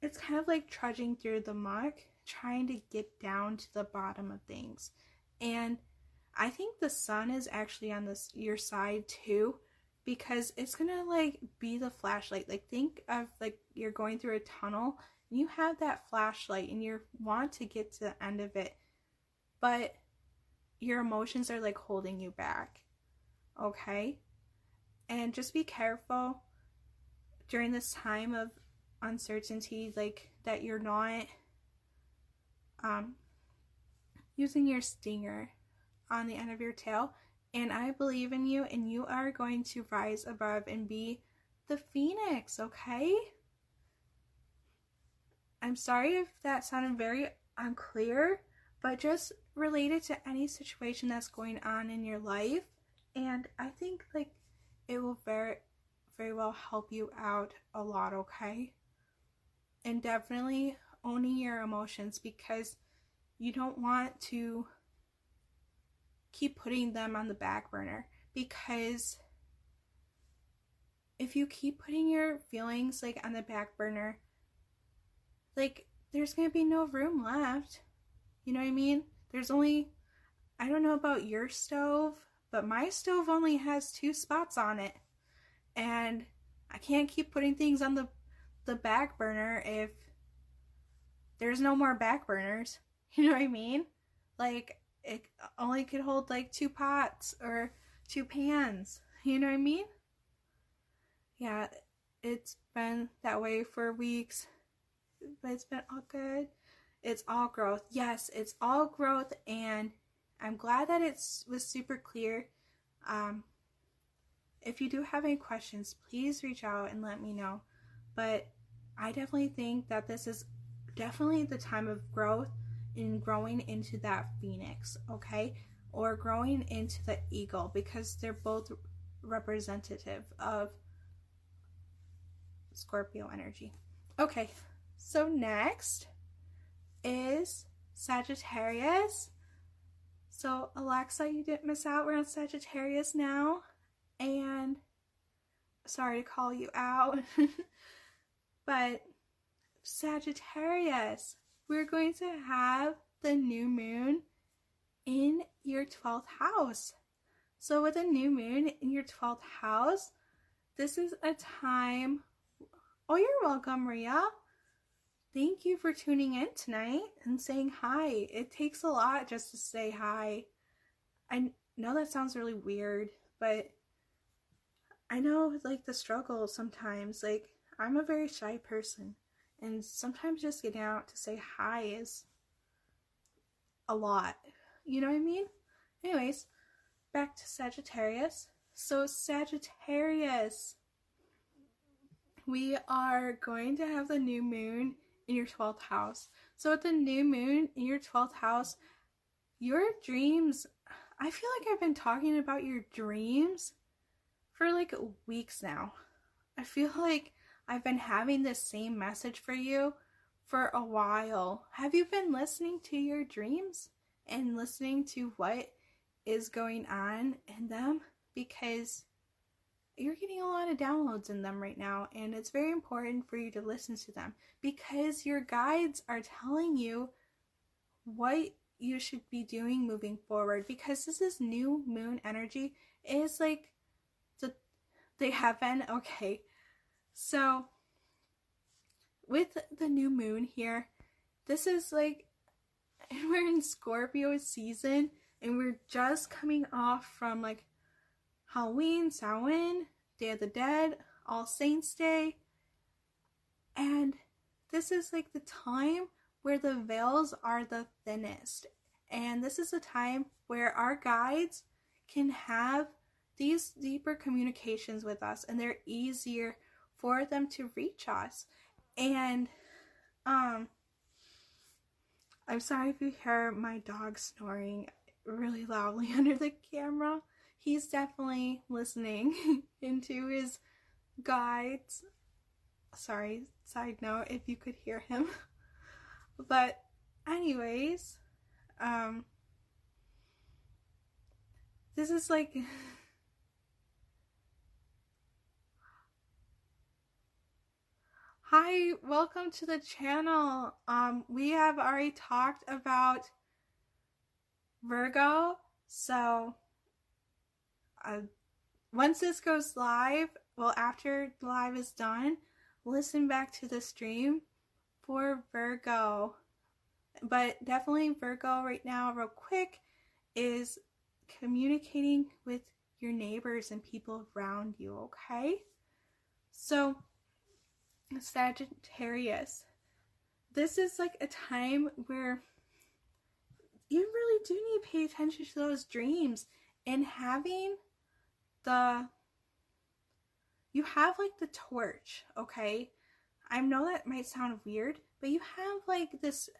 it's kind of like trudging through the muck, trying to get down to the bottom of things. And I think the sun is actually on your side too, because it's gonna like be the flashlight. Like think of like you're going through a tunnel, and you have that flashlight and you want to get to the end of it, but your emotions are like holding you back. Okay? And just be careful during this time of uncertainty, like that you're not using your stinger on the end of your tail. And I believe in you, and you are going to rise above and be the phoenix, okay? I'm sorry if that sounded very unclear, but just relate it to any situation that's going on in your life. And I think like it will very, very well help you out a lot, okay? And definitely owning your emotions, because you don't want to keep putting them on the back burner. Because if you keep putting your feelings like on the back burner, like there's gonna be no room left. You know what I mean? There's only, I don't know about your stove, but my stove only has 2 spots on it. And I can't keep putting things on the back burner if there's no more back burners. You know what I mean? Like it only could hold like 2 pots or 2 pans. You know what I mean? Yeah, it's been that way for weeks, but it's been all good. It's all growth. Yes, it's all growth, and I'm glad that it was super clear. If you do have any questions, please reach out and let me know. But I definitely think that this is definitely the time of growth in growing into that phoenix, okay? Or growing into the eagle, because they're both representative of Scorpio energy. Okay, so next is Sagittarius. So Alexa, you didn't miss out. We're on Sagittarius now. And sorry to call you out. But Sagittarius, we're going to have the new moon in your 12th house. So with a new moon in your 12th house, this is a time Oh, you're welcome, Maria. Thank you for tuning in tonight and saying hi. It takes a lot just to say hi. I know that sounds really weird, but I know like the struggle sometimes. Like, I'm a very shy person, and sometimes just getting out to say hi is a lot. You know what I mean? Anyways, back to Sagittarius. So Sagittarius, we are going to have the new moon in your 12th house. So with the new moon in your 12th house, your dreams, I feel like I've been talking about your dreams for like weeks now. I feel like I've been having this same message for you for a while. Have you been listening to your dreams and listening to what is going on in them? Because you're getting a lot of downloads in them right now, and it's very important for you to listen to them because your guides are telling you what you should be doing moving forward, because this is new moon energy. It is like the heaven. Okay, so with the new moon here, this is like, we're in Scorpio season, and we're just coming off from like Halloween, Samhain, Day of the Dead, All Saints Day, and this is like the time where the veils are the thinnest, and this is a time where our guides can have these deeper communications with us, and they're easier for them to reach us. And I'm sorry if you hear my dog snoring really loudly under the camera. He's definitely listening into his guides. Sorry, side note, if you could hear him. But anyways, this is like, hi, welcome to the channel. We have already talked about Virgo, so once this goes live, well, after the live is done, listen back to the stream for Virgo. But definitely Virgo right now, real quick, is communicating with your neighbors and people around you, okay? So Sagittarius, this is like a time where you really do need to pay attention to those dreams, and having you have like the torch, okay? I know that might sound weird, but you have like this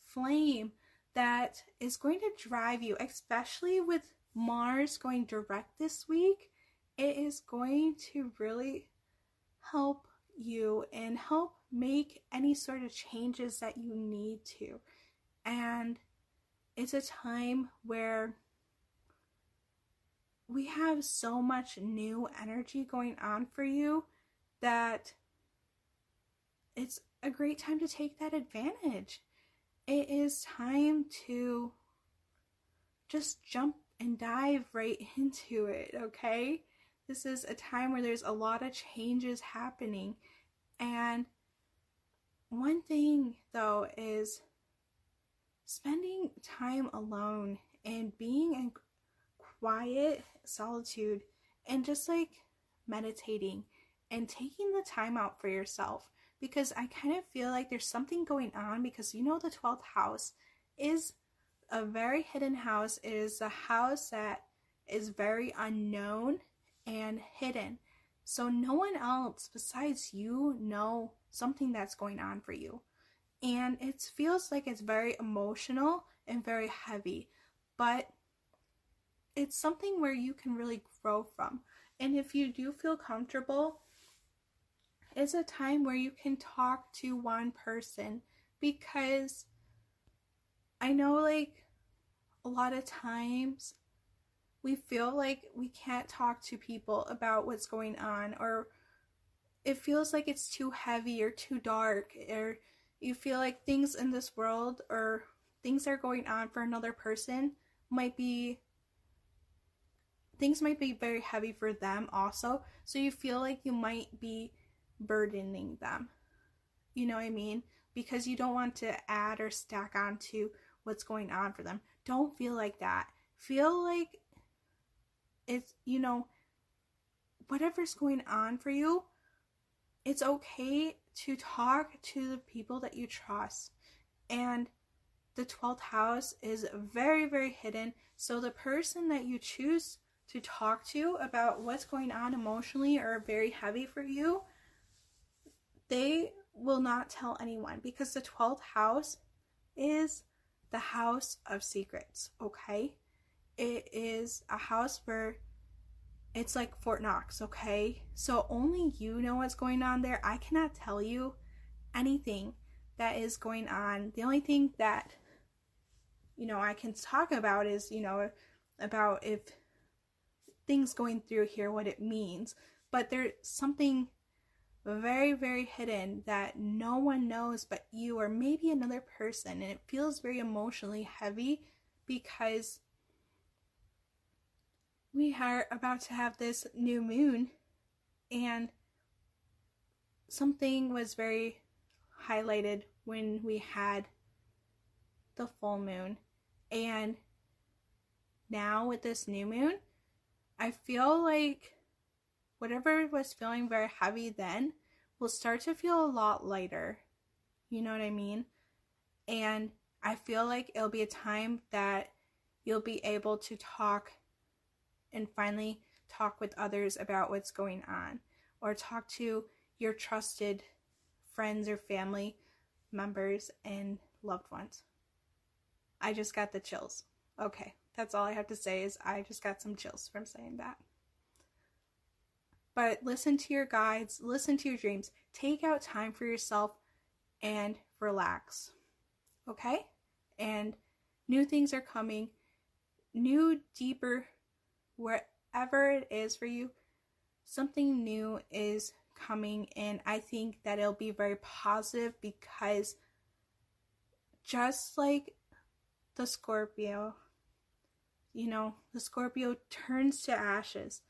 flame that is going to drive you, especially with Mars going direct this week. It is going to really help you and help make any sort of changes that you need to. And it's a time where we have so much new energy going on for you that it's a great time to take that advantage. It is time to just jump and dive right into it, okay? This is a time where there's a lot of changes happening. And one thing, though, is spending time alone and being in quiet solitude and just like meditating and taking the time out for yourself. Because I kind of feel like there's something going on, because you know the 12th house is a very hidden house. It is a house that is very unknown and hidden. So no one else besides you know something that's going on for you. And it feels like it's very emotional and very heavy. But it's something where you can really grow from. And if you do feel comfortable, it's a time where you can talk to one person, because I know like a lot of times we feel like we can't talk to people about what's going on, or it feels like it's too heavy or too dark, or you feel like things in this world or things that are going on for another person things might be very heavy for them also. So you feel like you might be burdening them. You know what I mean? Because you don't want to add or stack onto what's going on for them. Don't feel like that. Feel like it's, whatever's going on for you, it's okay to talk to the people that you trust. And the 12th house is very, very hidden. So the person that you choose to talk to about what's going on emotionally or very heavy for you, they will not tell anyone, because the 12th house is the house of secrets, okay? It is a house where it's like Fort Knox, okay? So only you know what's going on there. I cannot tell you anything that is going on. The only thing that, I can talk about is, about if things going through here, what it means. But there's something very, very hidden that no one knows but you, or maybe another person. And it feels very emotionally heavy because we are about to have this new moon, and something was very highlighted when we had the full moon. And now with this new moon, I feel like whatever was feeling very heavy then will start to feel a lot lighter. You know what I mean? And I feel like it'll be a time that you'll be able to talk and finally talk with others about what's going on, or talk to your trusted friends or family members and loved ones. I just got the chills. Okay, that's all I have to say, is I just got some chills from saying that. But listen to your guides, listen to your dreams, take out time for yourself and relax. Okay? And new things are coming, new, deeper, wherever it is for you, something new is coming. And I think that it'll be very positive, because just like the Scorpio, the Scorpio turns to ashes,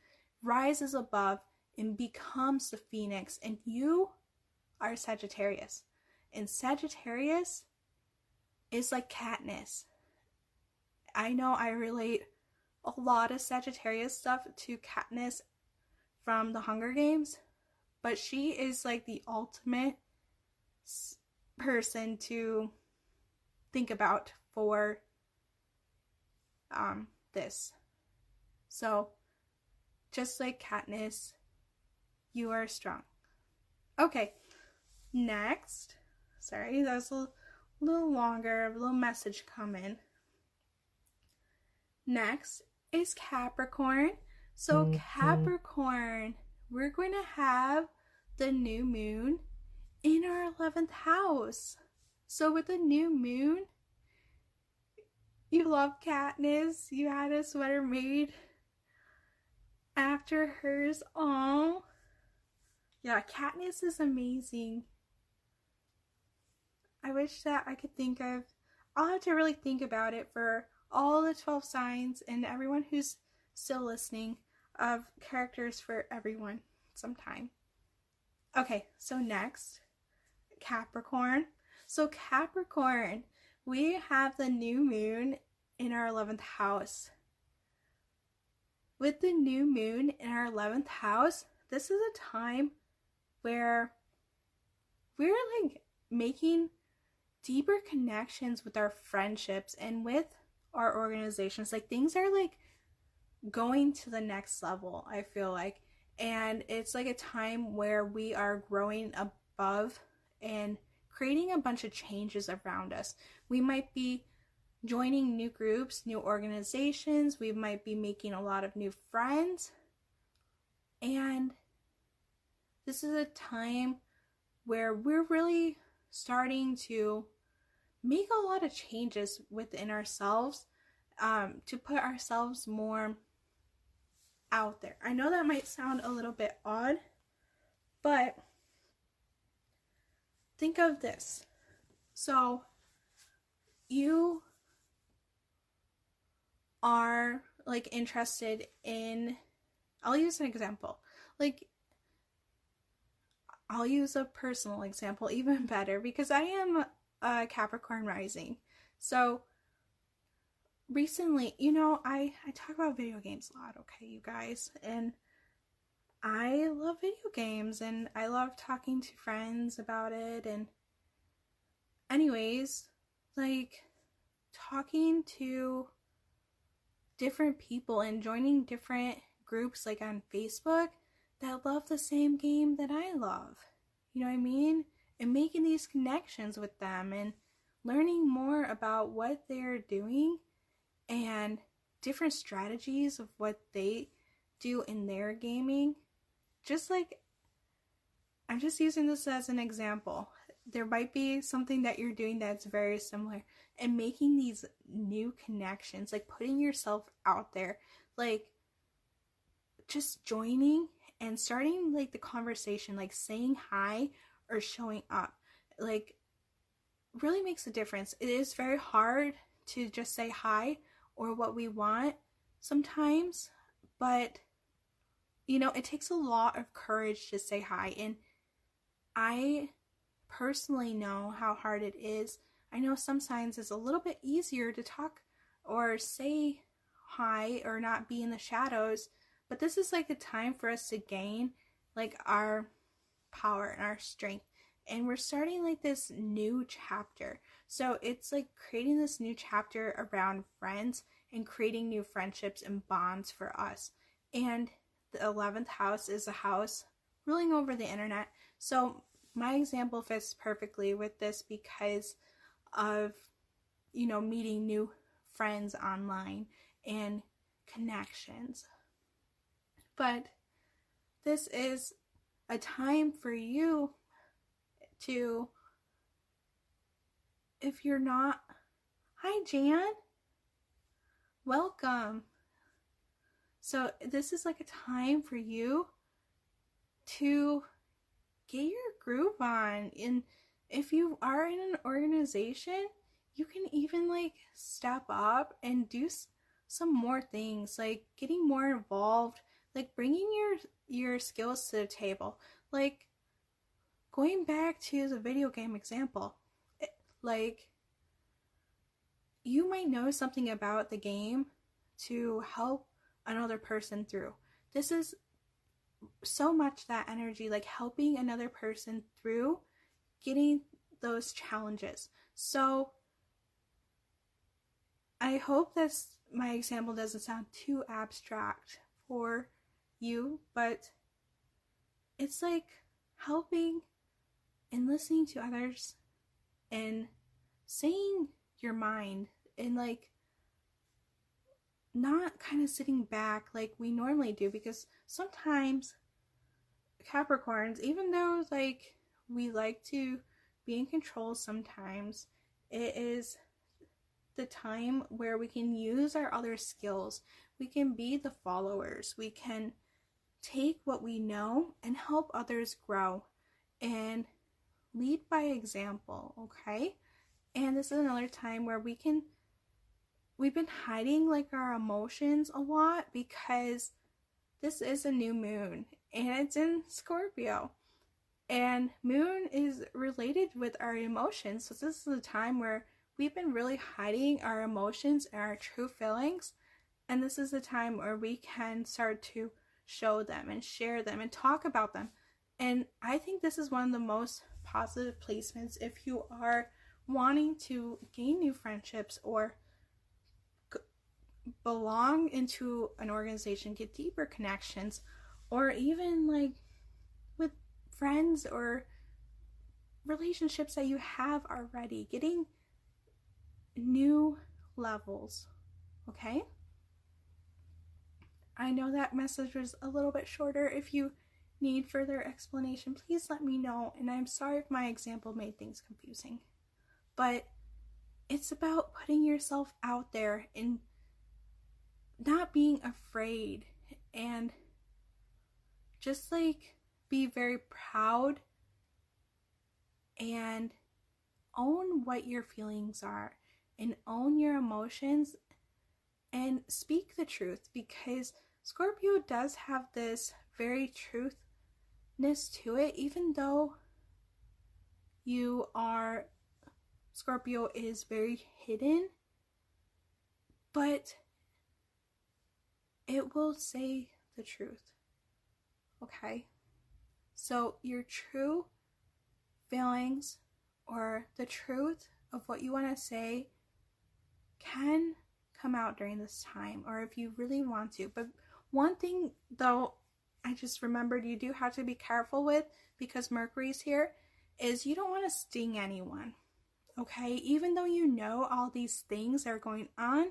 rises above, and becomes the phoenix. And you are Sagittarius. And Sagittarius is like Katniss. I know I relate a lot of Sagittarius stuff to Katniss from the Hunger Games, but she is like the ultimate person to think about for this. So just like Katniss, you are strong. Okay, next. Sorry, that was a little longer, a little message coming. Next is Capricorn. So Capricorn, we're going to have the new moon in our 11th house. So with the new moon, you love Katniss. You had a sweater made after hers. Oh, yeah, Katniss is amazing. I wish that I could think of, I'll have to really think about it for all the 12 signs and everyone who's still listening, of characters for everyone sometime. Okay, so next, Capricorn. So Capricorn, we have the new moon in our 11th house. With the new moon in our 11th house, this is a time where we're like making deeper connections with our friendships and with our organizations. Like things are like going to the next level, I feel like. And it's like a time where we are growing above and creating a bunch of changes around us. We might be joining new groups, new organizations. We might be making a lot of new friends. And this is a time where we're really starting to make a lot of changes within ourselves, to put ourselves more out there. I know that might sound a little bit odd, but think of this. So you are like interested in, I'll use an example. Like I'll use a personal example, even better, because I am a Capricorn rising. So recently, I talk about video games a lot, okay, you guys, and I love video games and I love talking to friends about it. And anyways, like talking to different people and joining different groups like on Facebook that love the same game that I love. You know what I mean? And making these connections with them and learning more about what they're doing and different strategies of what they do in their gaming. Just like, I'm just using this as an example. There might be something that you're doing that's very similar, and making these new connections, like putting yourself out there, like just joining and starting like the conversation, like saying hi or showing up, like really makes a difference. It is very hard to just say hi or what we want sometimes, but it takes a lot of courage to say hi. And I personally know how hard it is. I know some signs it's a little bit easier to talk or say hi or not be in the shadows, but this is like a time for us to gain like our power and our strength. And we're starting like this new chapter. So it's like creating this new chapter around friends and creating new friendships and bonds for us. And the 11th house is a house ruling over the internet. So my example fits perfectly with this because of, meeting new friends online and connections. But this is a time for you to, if you're not, hi Jan, welcome. So this is like a time for you to get your groove on. And if you are in an organization, you can even like step up and do some more things, like getting more involved, like bringing your skills to the table. Like going back to the video game example, like you might know something about the game to help another person through. This is so much that energy, like helping another person through getting those challenges. So I hope that my example doesn't sound too abstract for you, but it's like helping and listening to others and saying your mind and like not kind of sitting back like we normally do, because sometimes Capricorns, even though like we like to be in control, sometimes it is the time where we can use our other skills. We can be the followers. We can take what we know and help others grow and lead by example, okay? And this is another time where we've been hiding like our emotions a lot because this is a new moon and it's in Scorpio. And moon is related with our emotions. So this is a time where we've been really hiding our emotions and our true feelings. And this is a time where we can start to show them and share them and talk about them. And I think this is one of the most positive placements if you are wanting to gain new friendships or belong into an organization, get deeper connections, or even like with friends or relationships that you have already, getting new levels, okay? I know that message was a little bit shorter. If you need further explanation, please let me know, and I'm sorry if my example made things confusing. But it's about putting yourself out there and not being afraid, and just like be very proud and own what your feelings are and own your emotions and speak the truth, because Scorpio does have this very truthness to it, even though Scorpio is very hidden, but it will say the truth. Okay? So your true feelings or the truth of what you want to say can come out during this time, or if you really want to. But one thing though, I just remembered you do have to be careful with, because Mercury's here, is you don't want to sting anyone. Okay? Even though you know all these things are going on,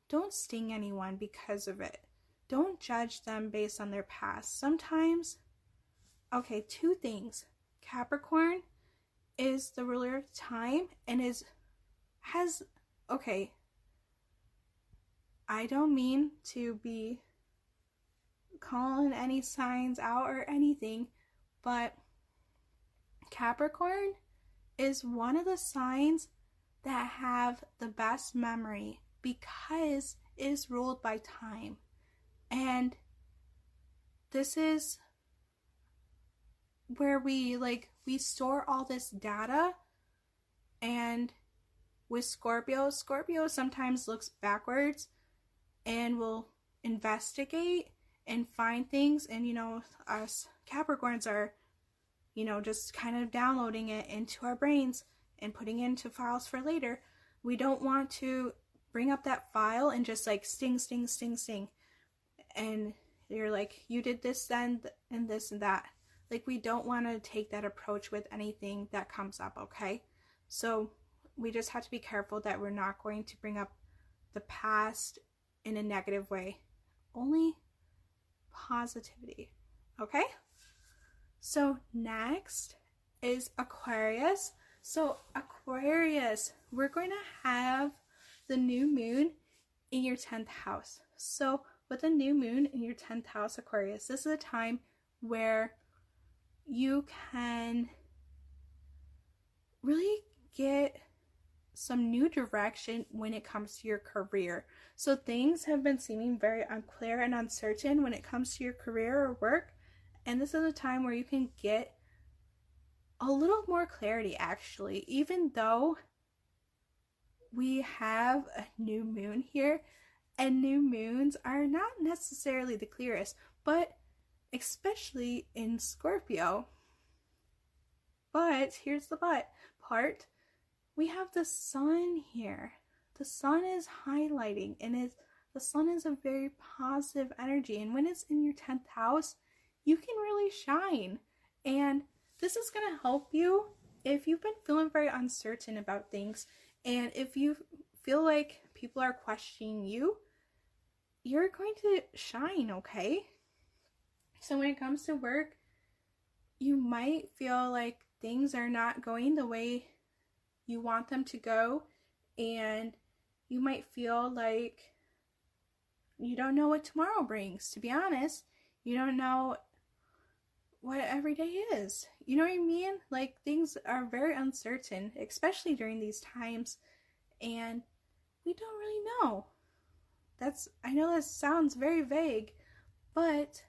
don't sting anyone because of it. Don't judge them based on their past. Sometimes, okay, two things. Capricorn is the ruler of time and okay, I don't mean to be calling any signs out or anything, but Capricorn is one of the signs that have the best memory because it is ruled by time. And this is where we store all this data. And with Scorpio sometimes looks backwards and will investigate and find things. And us Capricorns are just kind of downloading it into our brains and putting it into files for later. We don't want to bring up that file and just sting, and you're like, you did this then and this and that. We don't want to take that approach with anything that comes up. Okay, so we just have to be careful that we're not going to bring up the past in a negative way, only positivity. Okay, so next is Aquarius. So Aquarius, we're going to have the new moon in your 10th house. So with the new moon in your 10th house, Aquarius, this is a time where you can really get some new direction when it comes to your career. So things have been seeming very unclear and uncertain when it comes to your career or work, and this is a time where you can get a little more clarity, actually. Even though we have a new moon here, and new moons are not necessarily the clearest, but especially in Scorpio. But here's the but part. We have the sun here. The sun is highlighting, and the sun is a very positive energy, and when it's in your 10th house, you can really shine. And this is going to help you if you've been feeling very uncertain about things, and if you feel like people are questioning you, you're going to shine. Okay, so when it comes to work, you might feel like things are not going the way you want them to go, and you might feel like you don't know what tomorrow brings. To be honest, you don't know what every day is. You know what I mean? Things are very uncertain, especially during these times, and we don't really know. I know that sounds very vague, but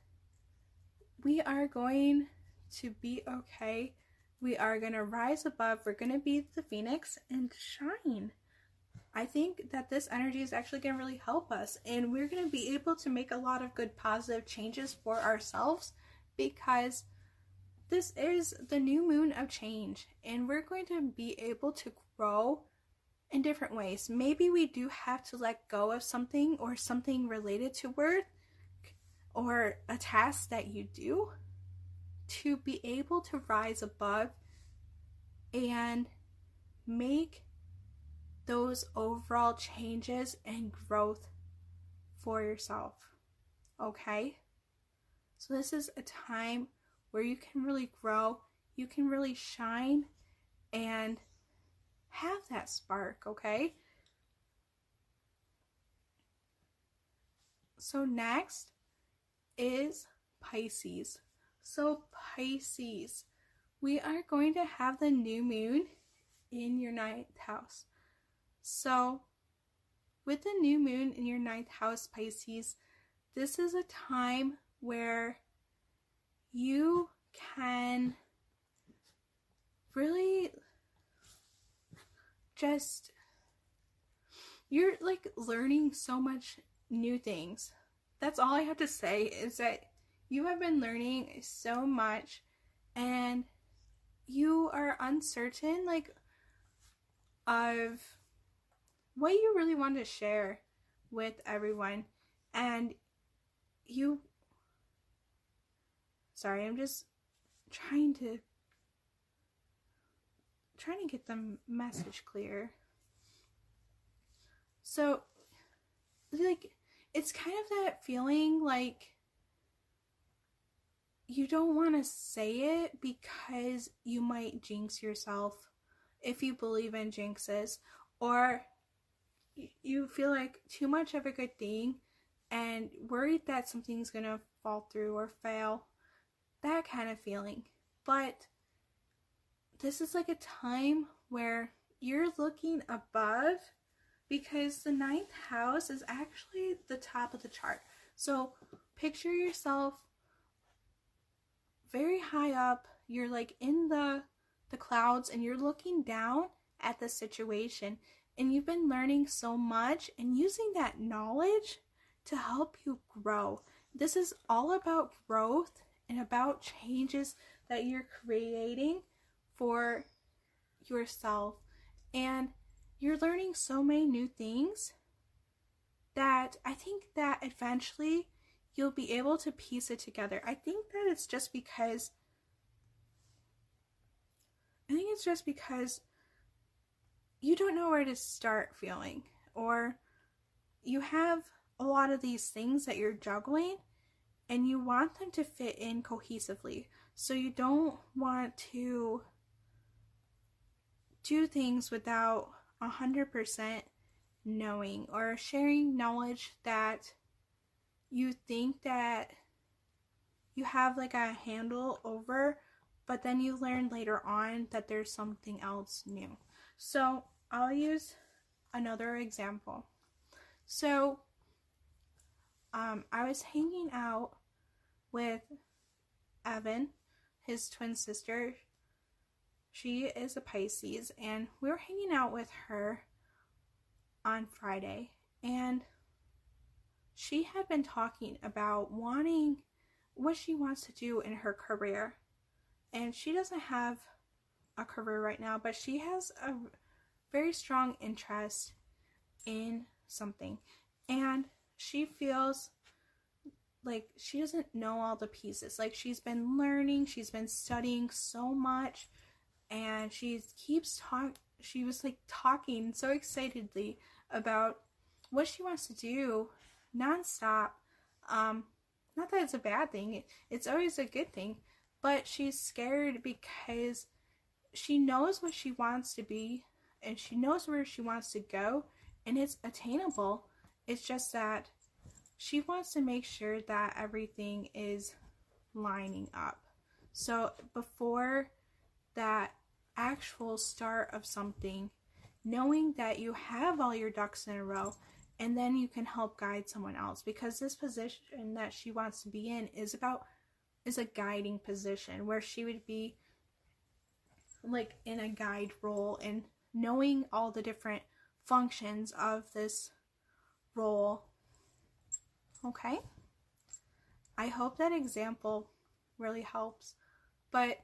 we are going to be okay. We are going to rise above. We're going to be the phoenix and shine. I think that this energy is actually going to really help us, and we're going to be able to make a lot of good positive changes for ourselves, because this is the new moon of change, and we're going to be able to grow in different ways. Maybe we do have to let go of something or something related to work or a task that you do to be able to rise above and make those overall changes and growth for yourself. Okay? So this is a time where you can really grow, you can really shine, and have that spark. Okay? So next is Pisces. So Pisces, we are going to have the new moon in your 9th house. So with the new moon in your 9th house, Pisces, this is a time where you can really just, you're like learning so much new things. That's all I have to say, is that you have been learning so much and you are uncertain like of what you really want to share with everyone. And you, sorry, I'm just trying to get the message clear. So like, it's kind of that feeling like you don't want to say it because you might jinx yourself if you believe in jinxes, or you feel like too much of a good thing and worried that something's gonna fall through or fail, that kind of feeling. But this is like a time where you're looking above, because the 9th house is actually the top of the chart. So picture yourself very high up. You're like in the clouds and you're looking down at the situation, and you've been learning so much and using that knowledge to help you grow. This is all about growth and about changes that you're creating for yourself. And you're learning so many new things that I think that eventually you'll be able to piece it together. I think it's just because you don't know where to start feeling, or you have a lot of these things that you're juggling and you want them to fit in cohesively. So you don't want to do things without 100% knowing or sharing knowledge that you think that you have like a handle over, but then you learn later on that there's something else new. So I'll use another example. So I was hanging out with Evan, his twin sister. She is a Pisces, and we were hanging out with her on Friday, and she had been talking about wanting what she wants to do in her career. And she doesn't have a career right now, but she has a very strong interest in something. And she feels like she doesn't know all the pieces. Like, she's been learning, she's been studying so much, and she was like talking so excitedly about what she wants to do nonstop. Not that it's a bad thing, it's always a good thing, but she's scared because she knows what she wants to be and she knows where she wants to go, and it's attainable. It's just that she wants to make sure that everything is lining up. So before that actual start of something, knowing that you have all your ducks in a row, and then you can help guide someone else, because this position that she wants to be in is a guiding position where she would be like in a guide role and knowing all the different functions of this role. Okay? I hope that example really helps. But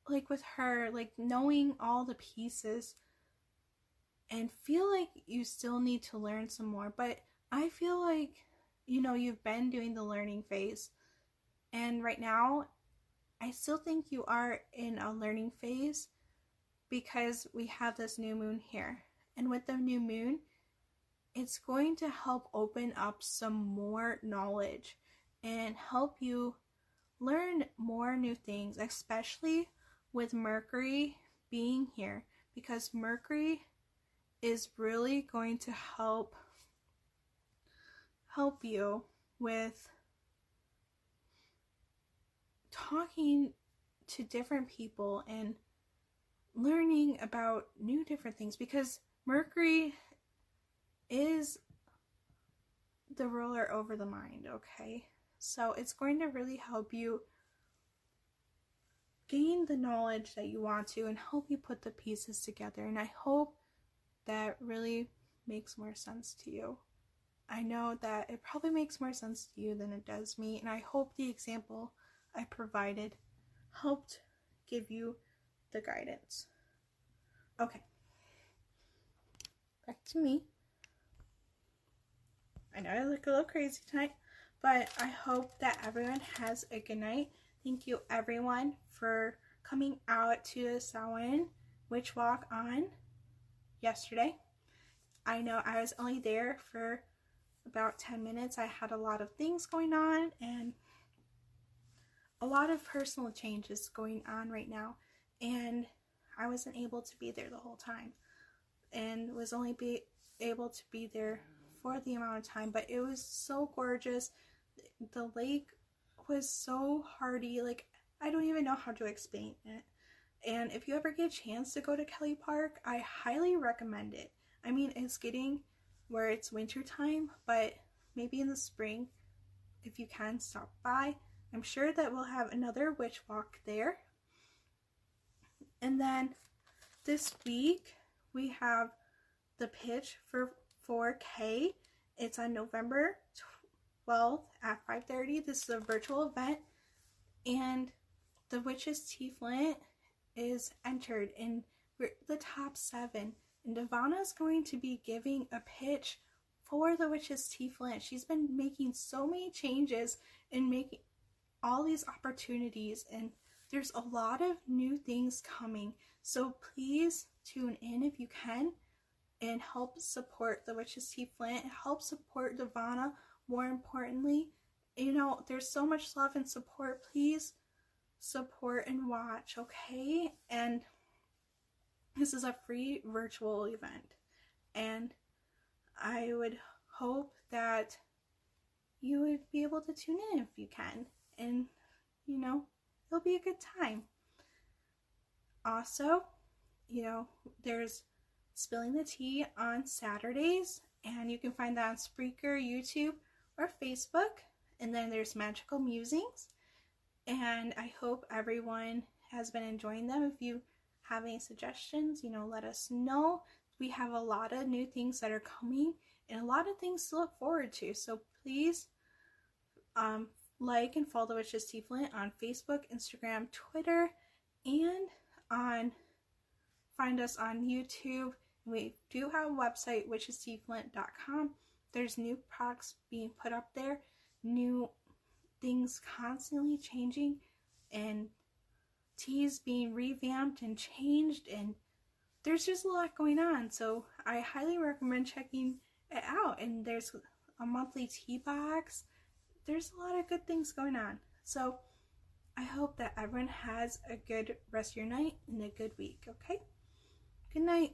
like with her, like knowing all the pieces, and feel like you still need to learn some more, but I feel like, you've been doing the learning phase, and right now I still think you are in a learning phase because we have this new moon here. And with the new moon, it's going to help open up some more knowledge and help you learn more new things, especially with Mercury being here, because Mercury is really going to help you with talking to different people and learning about new different things, because Mercury is the ruler over the mind, okay? So it's going to really help you gain the knowledge that you want to and help you put the pieces together. And I hope that really makes more sense to you. I know that it probably makes more sense to you than it does me, and I hope the example I provided helped give you the guidance. Okay, back to me. I know I look a little crazy tonight, but I hope that everyone has a good night. Thank you everyone for coming out to the Samhain Witch Walk on yesterday. I know I was only there for about 10 minutes. I had a lot of things going on and a lot of personal changes going on right now, and I wasn't able to be there the whole time and was only able to be there for the amount of time, but it was so gorgeous. The lake was so hardy, like I don't even know how to explain it. And if you ever get a chance to go to Kelly Park, I highly recommend it. I mean, it's getting where it's winter time, but maybe in the spring, if you can, stop by. I'm sure that we'll have another witch walk there. And then this week we have the pitch for 4K. It's on November 12th at 5:30. This is a virtual event, and the Witch's Tea Flint is entered in the top 7. And Devana's going to be giving a pitch for the Witch's Tea Flint. She's been making so many changes and making all these opportunities, and there's a lot of new things coming. So please tune in if you can and help support the Witch's Tea Flint. Help support Devana. More importantly, you know, there's so much love and support. Please support and watch, okay? And this is a free virtual event, and I would hope that you would be able to tune in if you can, and you know, it'll be a good time. Also, you know, there's Spilling the Tea on Saturdays, and you can find that on Spreaker, YouTube, or Facebook. And then there's Magical Musings, and I hope everyone has been enjoying them. If you have any suggestions, you know, let us know. We have a lot of new things that are coming and a lot of things to look forward to. So please like and follow the Witch's Tea Flint on Facebook, Instagram, Twitter, and find us on YouTube. We do have a website, witchesteaflint.com. There's new products being put up there, new things constantly changing, and teas being revamped and changed, and there's just a lot going on. So I highly recommend checking it out. And there's a monthly tea box. There's a lot of good things going on. So I hope that everyone has a good rest of your night and a good week, okay? Good night.